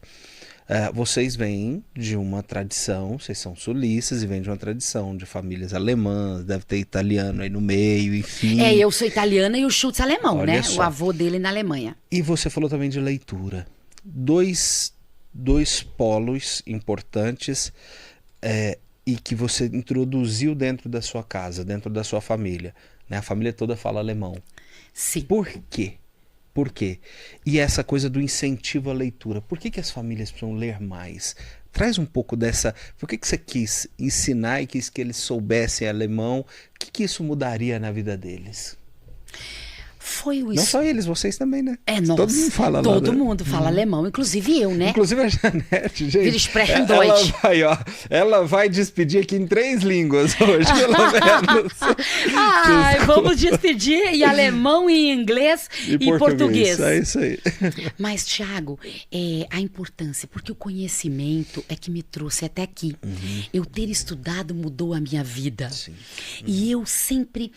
Vocês vêm de uma tradição, vocês são sulistas e vêm de uma tradição de famílias alemãs, deve ter italiano aí no meio, enfim. Eu sou italiana e o Schultz é alemão, olha né? só. O avô dele na Alemanha. E você falou também de leitura. Dois polos importantes e que você introduziu dentro da sua casa, dentro da sua família. Né? A família toda fala alemão. Sim. Por quê? Por quê? E essa coisa do incentivo à leitura. Por que as famílias precisam ler mais? Traz um pouco dessa... Por que você quis ensinar e quis que eles soubessem alemão? O que isso mudaria na vida deles? Foi o Não só eles, vocês também, né? Nossa, todo mundo fala todo mundo fala alemão, inclusive eu, né? Inclusive a Janete, gente. Wir sprechen Deutsch. Ela vai despedir aqui em 3 línguas hoje, pelo menos. Vamos despedir em alemão, em inglês e português. É isso aí. Mas, Thiago, a importância, porque o conhecimento é que me trouxe até aqui. Eu ter estudado mudou a minha vida. E eu sempre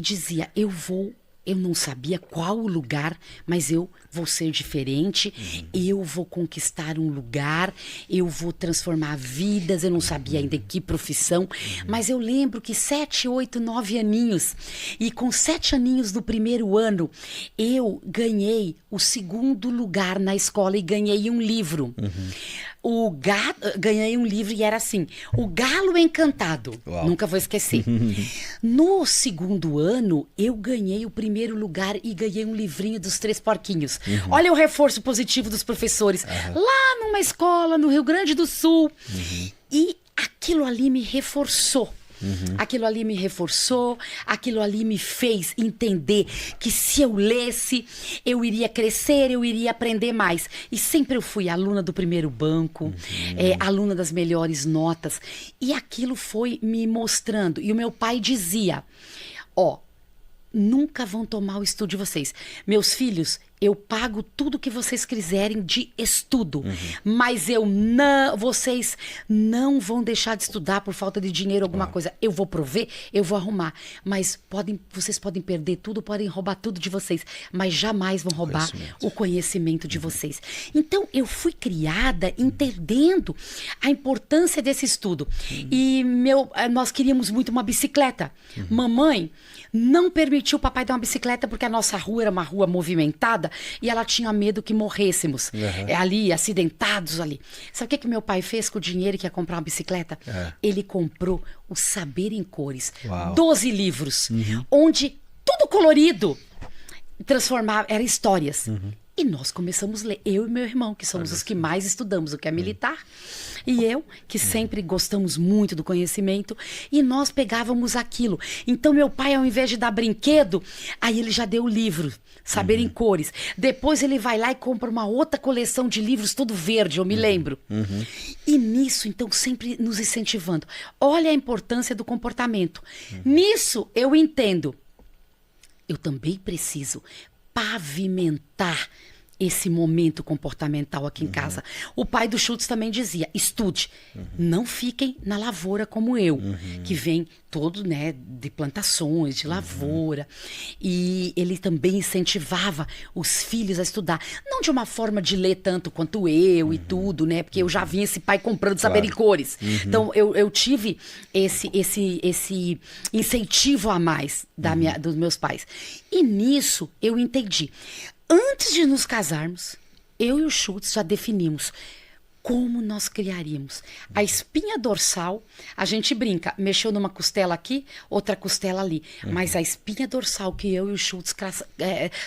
dizia, eu vou Eu não sabia qual o lugar, mas eu vou ser diferente, eu vou conquistar um lugar, eu vou transformar vidas. Eu não sabia ainda em que profissão, mas eu lembro que 7, 8, 9 aninhos, e com 7 aninhos do primeiro ano, eu ganhei o 2º lugar na escola e ganhei um livro. Ganhei um livro e era assim, O Galo Encantado. Uau. Nunca vou esquecer. No 2º ano, eu ganhei o primeiro lugar e ganhei um livrinho dos 3 porquinhos. Olha o reforço positivo dos professores. Lá numa escola no Rio Grande do Sul. E aquilo ali me reforçou. Aquilo ali me reforçou, aquilo ali me fez entender que se eu lesse, eu iria crescer, eu iria aprender mais. E sempre eu fui aluna do primeiro banco, aluna das melhores notas. E aquilo foi me mostrando. E o meu pai dizia, nunca vão tomar o estudo de vocês. Meus filhos, eu pago tudo que vocês quiserem de estudo, mas vocês não vão deixar de estudar por falta de dinheiro, alguma coisa. Eu vou prover, eu vou arrumar, mas vocês podem perder tudo, podem roubar tudo de vocês, mas jamais vão roubar o conhecimento de vocês. Então, eu fui criada entendendo a importância desse estudo. E nós queríamos muito uma bicicleta. Mamãe não permitiu o papai dar uma bicicleta porque a nossa rua era uma rua movimentada e ela tinha medo que morrêssemos ali, acidentados ali. Sabe o que meu pai fez com o dinheiro que ia comprar uma bicicleta? Ele comprou o Saber em Cores. 12 livros, onde tudo colorido transformava, eram histórias. E nós começamos a ler, eu e meu irmão, que somos os que mais estudamos, o que é militar, e eu, que sempre gostamos muito do conhecimento, e nós pegávamos aquilo. Então, meu pai, ao invés de dar brinquedo, aí ele já deu o livro, Saber em Cores. Depois ele vai lá e compra uma outra coleção de livros, todo verde, eu me lembro. E nisso, então, sempre nos incentivando. Olha a importância do comportamento. Nisso, eu entendo. Eu também preciso pavimentar esse momento comportamental aqui em casa. O pai do Schultz também dizia, estude, não fiquem na lavoura como eu, que vem todo, né, de plantações, de lavoura. E ele também incentivava os filhos a estudar, não de uma forma de ler tanto quanto eu e tudo, né, porque eu já vi esse pai comprando Saber em Cores. Então, eu tive esse incentivo a mais dos meus pais. E nisso, eu entendi. Antes de nos casarmos, eu e o Schultz já definimos como nós criaríamos. A espinha dorsal, a gente brinca, mexeu numa costela aqui, outra costela ali. Mas a espinha dorsal que eu e o Schultz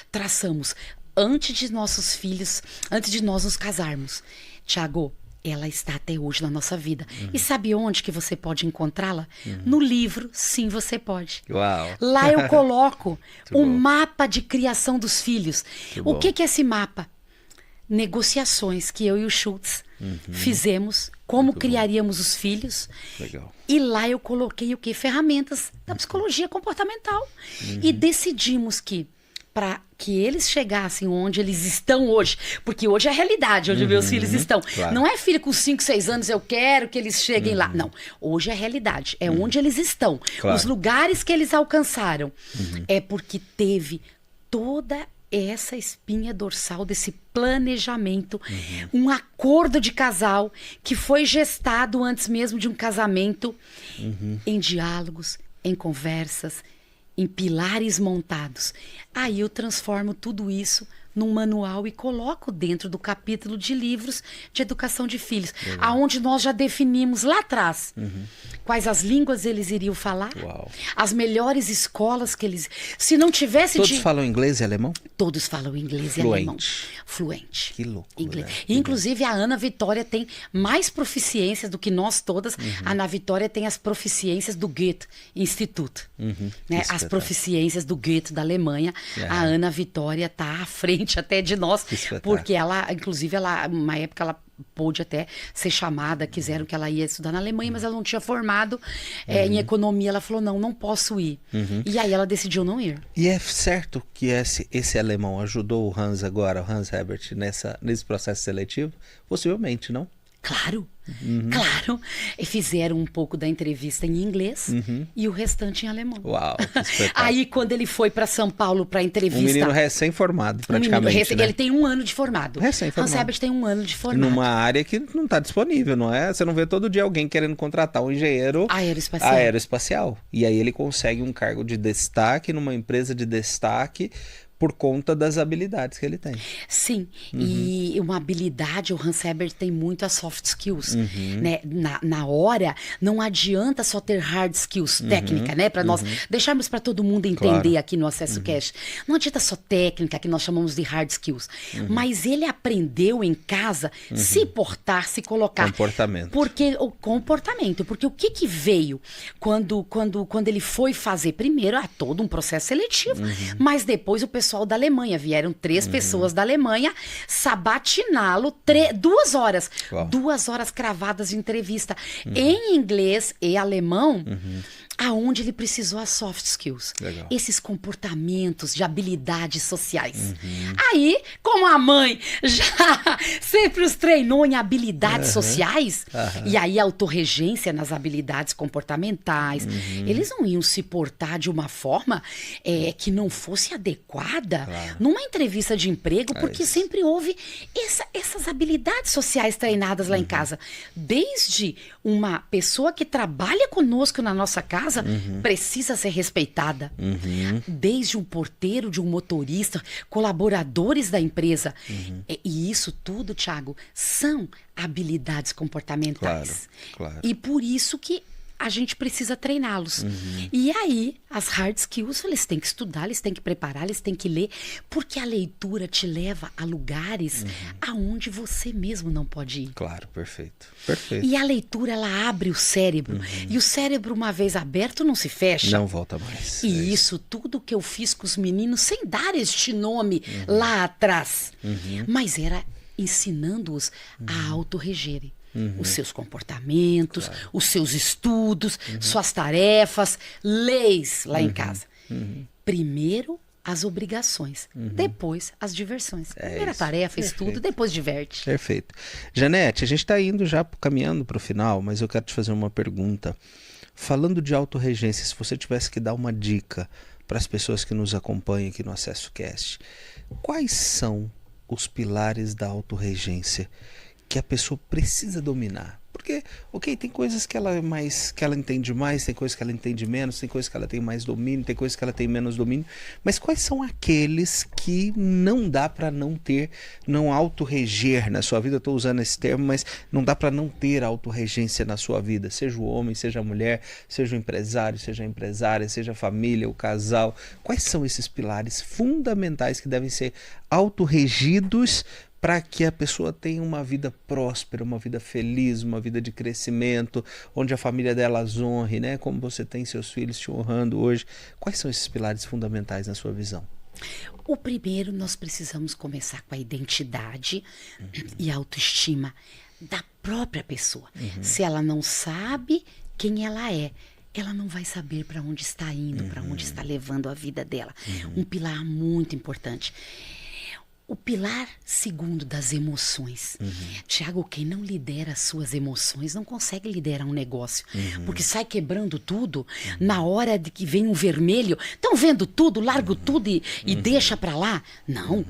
traçamos antes de nossos filhos, antes de nós nos casarmos, Tiago, ela está até hoje na nossa vida. E sabe onde que você pode encontrá-la? No livro Sim, Você Pode. Uau. Lá eu coloco o mapa de criação dos filhos. O que é esse mapa? Negociações que eu e o Schultz fizemos, como criaríamos os filhos. Legal. E lá eu coloquei o quê? Ferramentas da psicologia comportamental. E decidimos que para que eles chegassem onde eles estão hoje, porque hoje é a realidade, onde meus filhos estão. Claro. Não é filho com 5, 6 anos, eu quero que eles cheguem lá. Não, hoje é a realidade, é onde eles estão. Claro. Os lugares que eles alcançaram. É porque teve toda essa espinha dorsal desse planejamento, um acordo de casal que foi gestado antes mesmo de um casamento, em diálogos, em conversas, em pilares montados. Aí eu transformo tudo isso num manual e coloco dentro do capítulo de livros de educação de filhos, aonde nós já definimos lá atrás quais as línguas eles iriam falar, as melhores escolas que eles... Se não tivesse... Todos falam inglês e alemão? Todos falam inglês e alemão. Fluente. Que loucura. Inglês. Inclusive, a Ana Vitória tem mais proficiências do que nós todas. A Ana Vitória tem as proficiências do Goethe Instituto. Né? As proficiências do Goethe da Alemanha. A Ana Vitória está à frente até de nós, porque ela, inclusive, uma época ela pôde até ser chamada, quiseram que ela ia estudar na Alemanha, mas ela não tinha formado em economia. Ela falou, não posso ir. E aí ela decidiu não ir. E é certo que esse alemão ajudou o Hans agora, o Hans Herbert, nesse processo seletivo? Possivelmente, não? Claro. Claro. E fizeram um pouco da entrevista em inglês e o restante em alemão. Uau, que espetáculo. Aí, quando ele foi para São Paulo para entrevista... Um menino recém-formado, praticamente, né? Ele tem 1 ano de formado. Recém-formado. Hans Herbert tem 1 ano de formado. Numa área que não está disponível, não é? Você não vê todo dia alguém querendo contratar um engenheiro aeroespacial. E aí ele consegue um cargo de destaque numa empresa de destaque por conta das habilidades que ele tem. Sim, e uma habilidade, o Hans Herbert tem muito as soft skills, né? Na hora, não adianta só ter hard skills, técnica, né? Para nós deixarmos para todo mundo entender aqui no Acesso Cash. Não adianta só técnica, que nós chamamos de hard skills. Mas ele aprendeu em casa se portar, se colocar. Comportamento. Porque o que veio quando ele foi fazer? Primeiro, todo um processo seletivo, mas depois o pessoal da Alemanha, vieram 3 pessoas da Alemanha sabatiná-lo 2 horas. Uau. 2 horas cravadas de entrevista em inglês e alemão, aonde ele precisou as soft skills. Legal. Esses comportamentos de habilidades sociais. Aí, como a mãe já sempre os treinou em habilidades sociais, e aí autorregência nas habilidades comportamentais, eles não iam se portar de uma forma que não fosse adequada numa entrevista de emprego, porque sempre houve essas habilidades sociais treinadas lá em casa. Desde uma pessoa que trabalha conosco na nossa casa, precisa ser respeitada. Desde um porteiro, de um motorista, colaboradores da empresa. E isso tudo, Thiago, são habilidades comportamentais. Claro. E por isso que a gente precisa treiná-los. E aí, as hard skills, eles têm que estudar, eles têm que preparar, eles têm que ler, porque a leitura te leva a lugares aonde você mesmo não pode ir. Claro, perfeito. E a leitura, ela abre o cérebro. E o cérebro, uma vez aberto, não se fecha. Não volta mais. E isso tudo que eu fiz com os meninos, sem dar este nome lá atrás, mas era ensinando-os a autorregerem. Os seus comportamentos, os seus estudos, suas tarefas, leis lá em casa. Primeiro, as obrigações, depois as diversões. Primeira tarefa, estudo, depois diverte. Perfeito. Janete, a gente está indo já caminhando para o final, mas eu quero te fazer uma pergunta. Falando de autorregência, se você tivesse que dar uma dica para as pessoas que nos acompanham aqui no Acesso Cast, quais são os pilares da autorregência que a pessoa precisa dominar? Porque, ok, tem coisas que ela entende mais, tem coisas que ela entende menos, tem coisas que ela tem mais domínio, tem coisas que ela tem menos domínio, mas quais são aqueles que não dá para não autorreger na sua vida? Eu estou usando esse termo, mas não dá para não ter autorregência na sua vida, seja o homem, seja a mulher, seja o empresário, seja a empresária, seja a família, o casal. Quais são esses pilares fundamentais que devem ser autorregidos para que a pessoa tenha uma vida próspera, uma vida feliz, uma vida de crescimento, onde a família dela as honre, né? Como você tem seus filhos te honrando hoje. Quais são esses pilares fundamentais na sua visão? O primeiro, nós precisamos começar com a identidade e a autoestima da própria pessoa. Se ela não sabe quem ela é, ela não vai saber para onde está indo, para onde está levando a vida dela. Um pilar muito importante. O pilar segundo das emoções. Tiago, quem não lidera as suas emoções não consegue liderar um negócio. Porque sai quebrando tudo na hora de que vem um vermelho. Estão vendo tudo, largo tudo e deixa pra lá? Não.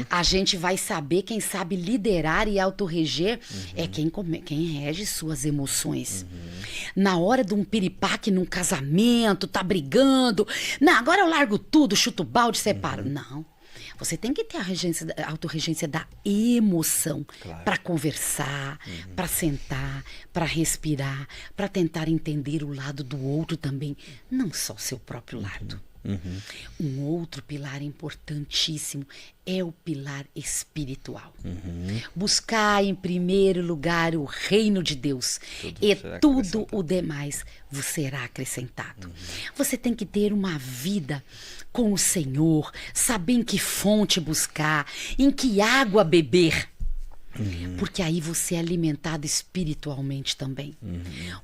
A gente vai saber, quem sabe liderar e autorreger é quem rege suas emoções. Na hora de um piripaque num casamento, tá brigando. Não, agora eu largo tudo, chuto o balde, separo. Não. Você tem que ter a autorregência da emoção para conversar, para sentar, para respirar, para tentar entender o lado do outro também, não só o seu próprio lado. Um outro pilar importantíssimo é o pilar espiritual. Buscar em primeiro lugar o reino de Deus e tudo o demais vos será acrescentado. Você tem que ter uma vida com o Senhor, saber em que fonte buscar, em que água beber. Porque aí você é alimentado espiritualmente também.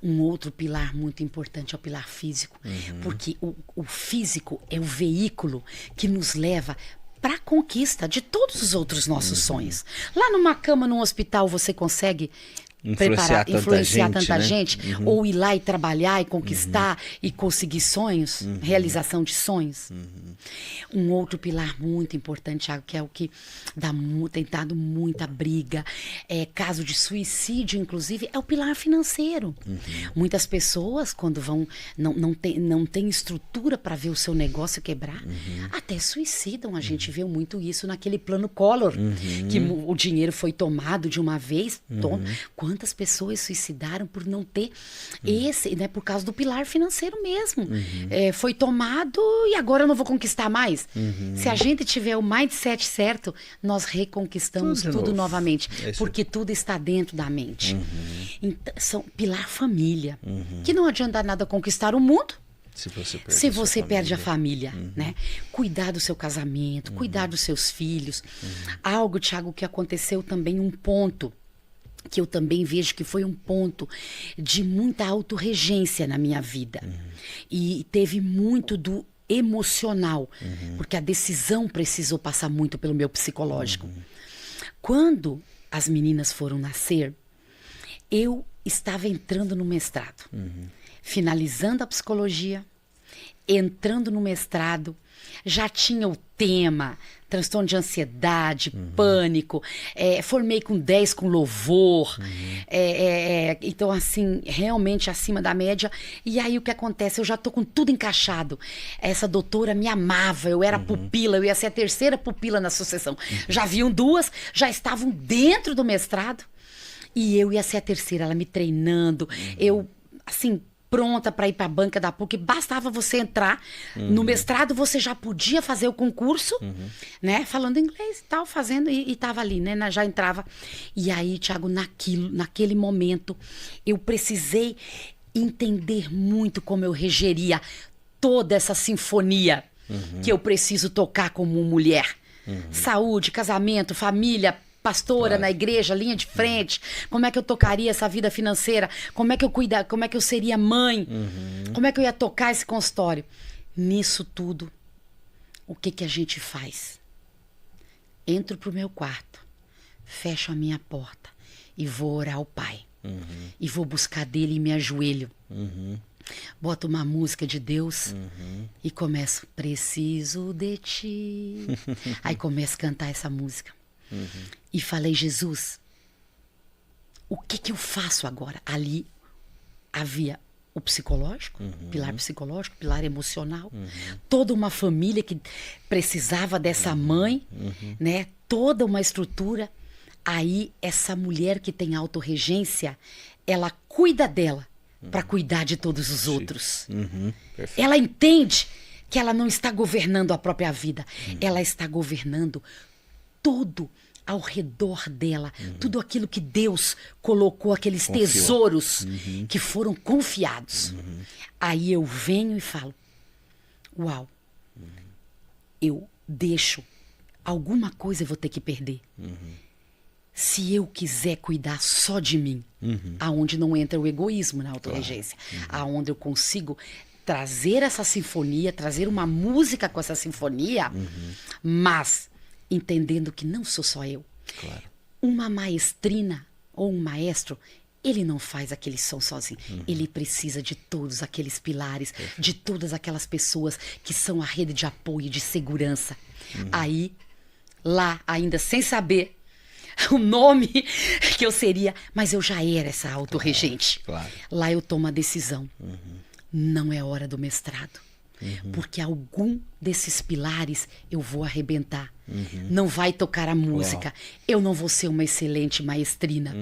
Um outro pilar muito importante é o pilar físico. Porque o físico é o veículo que nos leva para a conquista de todos os outros nossos sonhos. Lá numa cama, num hospital, você consegue influenciar tanta né? gente, ou ir lá e trabalhar e conquistar e conseguir sonhos, realização de sonhos. Um outro pilar muito importante, Thiago, que é o que tem dado muita briga, caso de suicídio, inclusive, é o pilar financeiro. Muitas pessoas, quando vão, não tem estrutura para ver o seu negócio quebrar, até suicidam. A gente vê muito isso naquele plano Collor, que o dinheiro foi tomado de uma vez. Quantas pessoas suicidaram por não ter esse, né, por causa do pilar financeiro mesmo. Foi tomado e agora eu não vou conquistar mais. Se a gente tiver o mindset certo, nós reconquistamos tudo novamente, porque tudo está dentro da mente. Então, pilar família, que não adianta nada conquistar o mundo se você perde a família, né? Cuidar do seu casamento, cuidar dos seus filhos. Algo, Thiago, que aconteceu também, um ponto que eu também vejo que foi um ponto de muita autorregência na minha vida. E teve muito do emocional, porque a decisão precisou passar muito pelo meu psicológico. Quando as meninas foram nascer, eu estava entrando no mestrado, finalizando a psicologia, entrando no mestrado, já tinha o tema, transtorno de ansiedade, pânico, formei com 10 com louvor, então assim, realmente acima da média. E aí o que acontece? Eu já tô com tudo encaixado. Essa doutora me amava, eu era pupila, eu ia ser a terceira pupila na sucessão. Já haviam 2, já estavam dentro do mestrado, e eu ia ser a terceira, ela me treinando, eu, assim, pronta para ir para a banca da PUC, bastava você entrar no mestrado, você já podia fazer o concurso, né, falando inglês e tal, fazendo, e tava ali, né, já entrava. E aí, Thiago, naquele momento, eu precisei entender muito como eu regeria toda essa sinfonia que eu preciso tocar como mulher. Saúde, casamento, família, pastora na igreja, linha de frente, como é que eu tocaria essa vida financeira, como é que eu seria mãe, como é que eu ia tocar esse consultório. Nisso tudo, o que a gente faz? Entro pro meu quarto, fecho a minha porta e vou orar ao Pai. E vou buscar dele e me ajoelho. Boto uma música de Deus e começo, preciso de ti. Aí começo a cantar essa música. E falei, Jesus, o que eu faço agora? Ali havia o psicológico, pilar psicológico, pilar emocional, toda uma família que precisava dessa mãe, né? Toda uma estrutura. Aí essa mulher que tem autorregência, ela cuida dela para cuidar de todos os outros. Ela entende que ela não está governando a própria vida, ela está governando tudo ao redor dela, tudo aquilo que Deus colocou, aqueles tesouros que foram confiados. Aí eu venho e falo, uau, eu deixo, alguma coisa eu vou ter que perder. Se eu quiser cuidar só de mim, aonde não entra o egoísmo na autorregência, aonde eu consigo trazer essa sinfonia, trazer uma música com essa sinfonia, mas entendendo que não sou só eu. Uma maestrina ou um maestro, ele não faz aquele som sozinho. Ele precisa de todos aqueles pilares, de todas aquelas pessoas que são a rede de apoio e de segurança. Aí, lá, ainda sem saber o nome que eu seria, mas eu já era essa autorregente. Lá eu tomo a decisão. Não é hora do mestrado. Porque algum desses pilares eu vou arrebentar. Não vai tocar a música. Eu não vou ser uma excelente maestrina.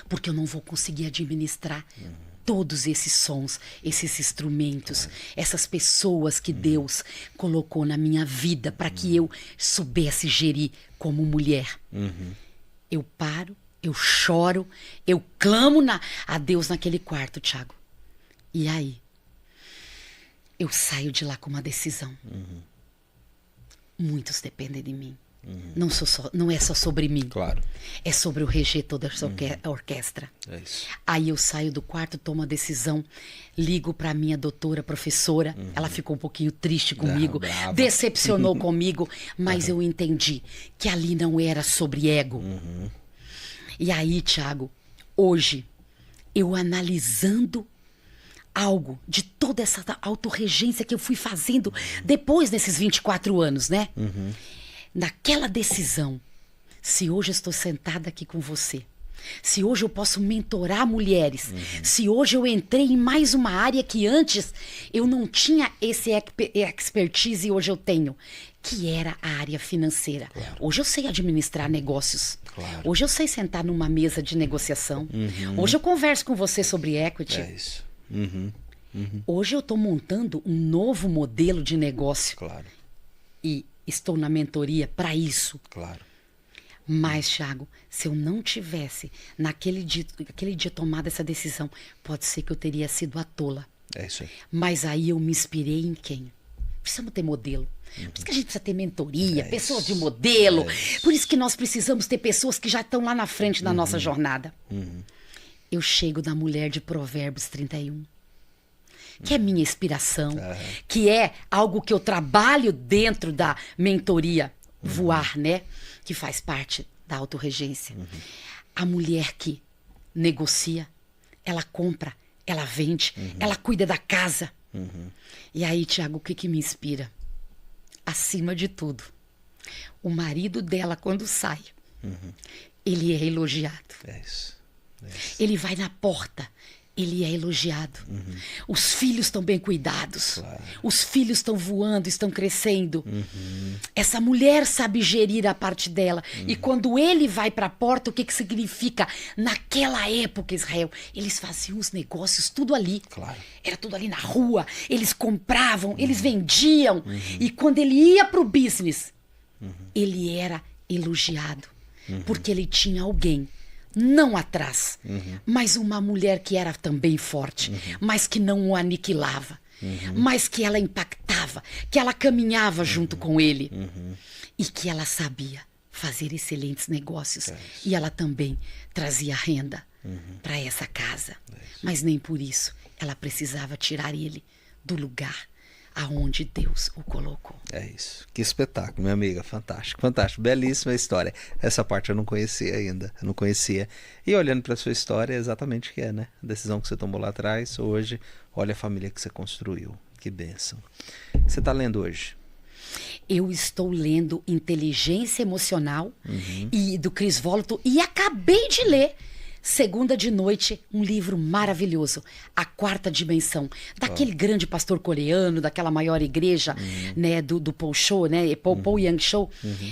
Porque eu não vou conseguir administrar todos esses sons, esses instrumentos, essas pessoas que Deus colocou na minha vida para que eu soubesse gerir como mulher. Eu paro, eu choro, eu clamo a Deus naquele quarto, Thiago. E aí? Eu saio de lá com uma decisão. Muitos dependem de mim. Não é só sobre mim. É sobre eu reger toda essa orquestra. Aí eu saio do quarto, tomo a decisão, ligo para minha doutora, professora. Ela ficou um pouquinho triste comigo, decepcionou comigo, mas eu entendi que ali não era sobre ego. E aí, Thiago, Hoje, eu analisando algo de toda essa autorregência que eu fui fazendo depois desses 24 anos, né? Naquela decisão, se hoje eu estou sentada aqui com você, se hoje eu posso mentorar mulheres, se hoje eu entrei em mais uma área que antes eu não tinha esse expertise e hoje eu tenho, que era a área financeira. Claro. Hoje eu sei administrar negócios. Claro. Hoje eu sei sentar numa mesa de negociação. Hoje eu converso com você sobre equity. É isso. Hoje eu estou montando um novo modelo de negócio. Claro. E estou na mentoria para isso. Claro. Mas, Thiago, se eu não tivesse naquele dia tomado essa decisão, pode ser que eu teria sido a tola. É isso aí. Mas aí eu me inspirei em quem? Precisamos ter modelo. Por isso que a gente precisa ter mentoria, pessoas de modelo. Por isso que nós precisamos ter pessoas que já estão lá na frente da nossa jornada. Eu chego na mulher de Provérbios 31. Que é minha inspiração. Que é algo que eu trabalho dentro da mentoria Voar, né? Que faz parte da autorregência. A mulher que negocia, ela compra, ela vende, ela cuida da casa. E aí, Thiago, o que me inspira? Acima de tudo, o marido dela, quando sai, ele é elogiado. É isso. Ele vai na porta, ele é elogiado. Os filhos estão bem cuidados. Claro. Os filhos estão voando, estão crescendo. Essa mulher sabe gerir a parte dela. E quando ele vai para a porta, o que significa? Naquela época, Israel, eles faziam os negócios tudo ali. Claro. Era tudo ali na rua. Eles compravam, eles vendiam. E quando ele ia para o business, ele era elogiado. Porque ele tinha alguém. Não atrás, mas uma mulher que era também forte, mas que não o aniquilava, mas que ela impactava, que ela caminhava junto com ele e que ela sabia fazer excelentes negócios e ela também trazia renda para essa casa. Mas nem por isso ela precisava tirar ele do lugar aonde Deus o colocou. É isso. Que espetáculo, minha amiga. Fantástico, fantástico. Belíssima história. Essa parte eu não conhecia ainda. Eu não conhecia. E olhando para sua história, é exatamente o que é, né? A decisão que você tomou lá atrás, hoje, olha a família que você construiu. Que bênção. O que você está lendo hoje? Eu estou lendo Inteligência Emocional e do Chris Volanto e acabei de ler Segunda de Noite, um livro maravilhoso, A Quarta Dimensão, daquele grande pastor coreano, daquela maior igreja, né, do Paul Show, né, Paul Young Show.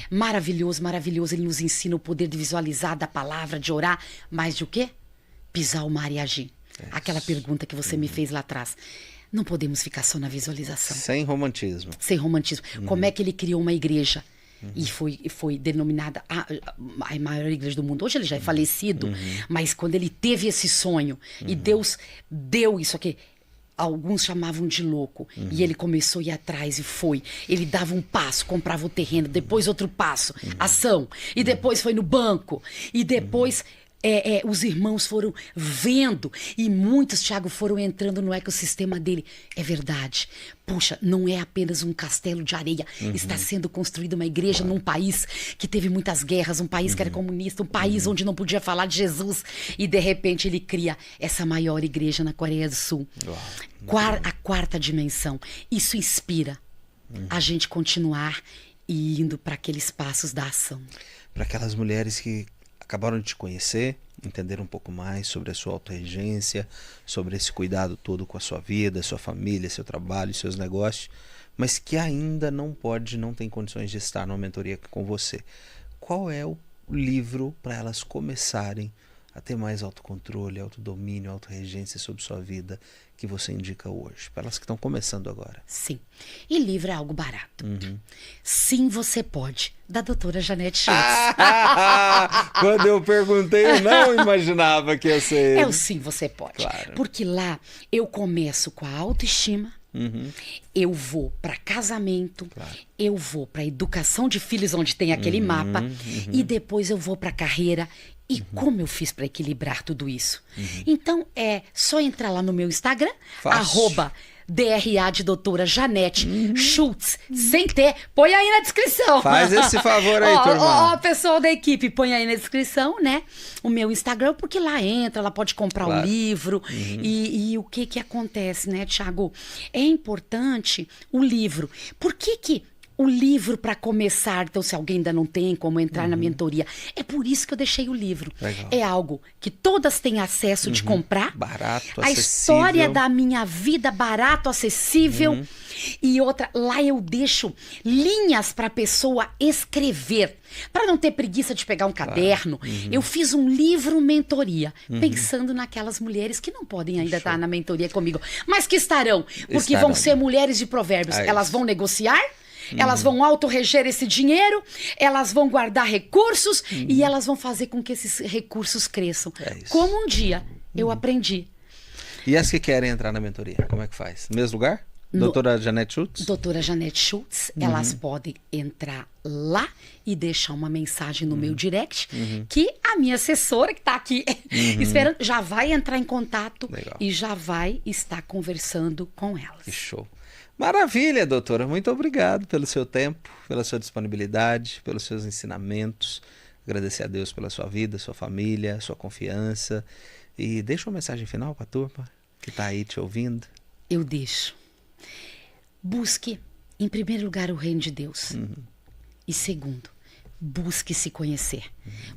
Maravilhoso, maravilhoso. Ele nos ensina o poder de visualizar, da palavra, de orar, mas de o quê? Pisar o mar e agir. Aquela pergunta que você me fez lá atrás. Não podemos ficar só na visualização. Sem romantismo. Sem romantismo. Como é que ele criou uma igreja? E foi denominada a maior igreja do mundo. Hoje ele já é falecido, mas quando ele teve esse sonho e Deus deu isso aqui, alguns chamavam de louco, e ele começou a ir atrás e foi. Ele dava um passo, comprava o terreno, depois outro passo, ação, e depois foi no banco, e depois os irmãos foram vendo, e muitos, Thiago, foram entrando no ecossistema dele. É verdade. Puxa, não é apenas um castelo de areia. Está sendo construída uma igreja num país que teve muitas guerras, um país que era comunista, um país onde não podia falar de Jesus. E, de repente, ele cria essa maior igreja na Coreia do Sul. A quarta dimensão. Isso inspira a gente continuar e indo para aqueles passos da ação. Para aquelas mulheres que acabaram de te conhecer, entenderam um pouco mais sobre a sua autorregência, sobre esse cuidado todo com a sua vida, sua família, seu trabalho, seus negócios, mas que ainda não tem condições de estar numa mentoria com você. Qual é o livro para elas começarem a ter mais autocontrole, autodomínio, autorregência sobre sua vida que você indica hoje? Para elas que estão começando agora. Sim. E livro é algo barato. Sim, Você Pode, da doutora Janete Schultz. Quando eu perguntei, eu não imaginava que ia ser. É o Sim, Você Pode. Claro. Porque lá eu começo com a autoestima, eu vou para casamento, eu vou para educação de filhos, onde tem aquele mapa, e depois eu vou para carreira. E como eu fiz para equilibrar tudo isso? Então, é só entrar lá no meu Instagram, DRA de doutora Janete Schultz, sem T. Põe aí na descrição. Faz esse favor aí, turma. Ó, pessoal da equipe, põe aí na descrição, né? O meu Instagram, porque lá entra, ela pode comprar o livro. E o que acontece, né, Thiago? É importante o livro. Por que o livro para começar, então se alguém ainda não tem como entrar na mentoria, é por isso que eu deixei o livro. Legal. É algo que todas têm acesso de comprar. Barato, a acessível. História da minha vida, barato, acessível. E outra, lá eu deixo linhas para a pessoa escrever, para não ter preguiça de pegar um caderno. Eu fiz um livro mentoria, pensando naquelas mulheres que não podem ainda estar na mentoria comigo, mas que estarão, porque vão ser mulheres de provérbios. Elas vão negociar, elas vão autorreger esse dinheiro, elas vão guardar recursos e elas vão fazer com que esses recursos cresçam. Como um dia eu aprendi. E as que querem entrar na mentoria, como é que faz? Mesmo lugar? Doutora Janete Schultz? Doutora Janete Schultz, elas podem entrar lá e deixar uma mensagem no meu direct, que a minha assessora, que está aqui esperando, já vai entrar em contato. Legal. E já vai estar conversando com elas. Que show. Maravilha, doutora. Muito obrigado pelo seu tempo, pela sua disponibilidade, pelos seus ensinamentos. Agradecer a Deus pela sua vida, sua família, sua confiança. E deixa uma mensagem final para a turma que está aí te ouvindo. Eu deixo. Busque, em primeiro lugar, o reino de Deus. E segundo, busque se conhecer.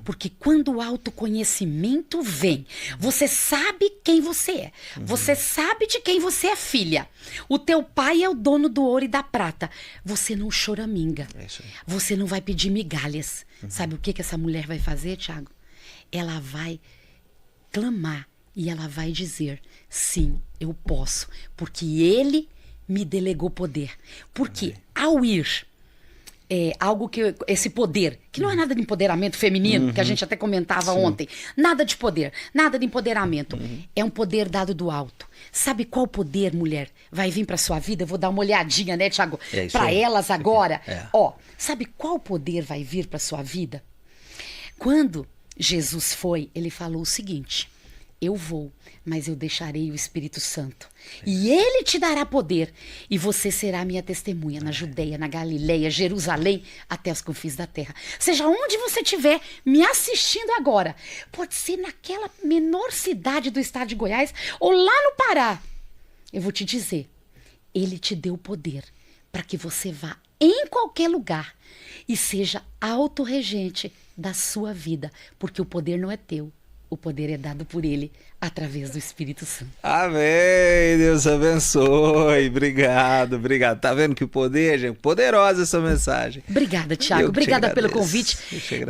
Porque quando o autoconhecimento vem, você sabe quem você é. Você sabe de quem você é filha. O teu pai é o dono do ouro e da prata. Você não choraminga. É isso aí. Você não vai pedir migalhas. Sabe o que essa mulher vai fazer, Thiago? Ela vai clamar e ela vai dizer: sim, eu posso. Porque ele me delegou poder. Porque ao ir... algo que esse poder, que não é nada de empoderamento feminino, que a gente até comentava ontem, nada de poder, nada de empoderamento, é um poder dado do alto. Sabe qual poder, mulher, vai vir para sua vida? Eu vou dar uma olhadinha, né, Thiago, para elas agora. Ó, sabe qual poder vai vir para sua vida? Quando Jesus foi, ele falou o seguinte: eu vou, mas eu deixarei o Espírito Santo. E ele te dará poder. E você será minha testemunha na Judeia, na Galileia, Jerusalém, até os confins da terra. Seja onde você estiver me assistindo agora. Pode ser naquela menor cidade do estado de Goiás ou lá no Pará. Eu vou te dizer, ele te deu poder para que você vá em qualquer lugar e seja autorregente da sua vida. Porque o poder não é teu. O poder é dado por ele através do Espírito Santo. Amém. Deus abençoe. Obrigado, obrigado. Tá vendo que poder, gente? Poderosa essa mensagem. Obrigada, Thiago. Obrigada pelo convite.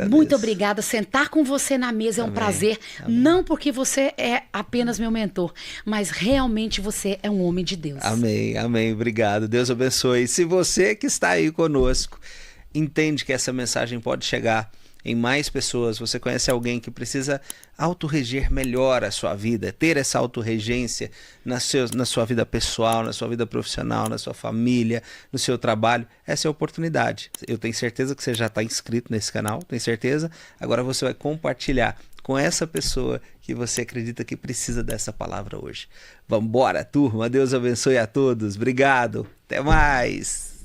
Muito obrigada. Sentar com você na mesa é um prazer. Não porque você é apenas meu mentor, mas realmente você é um homem de Deus. Amém, amém. Obrigado. Deus abençoe. Se você que está aí conosco entende que essa mensagem pode chegar em mais pessoas, você conhece alguém que precisa autorreger melhor a sua vida, ter essa autorregência na sua vida pessoal, na sua vida profissional, na sua família, no seu trabalho, essa é a oportunidade. Eu tenho certeza que você já está inscrito nesse canal, tenho certeza. Agora você vai compartilhar com essa pessoa que você acredita que precisa dessa palavra hoje. Vambora, turma. Deus abençoe a todos. Obrigado. Até mais.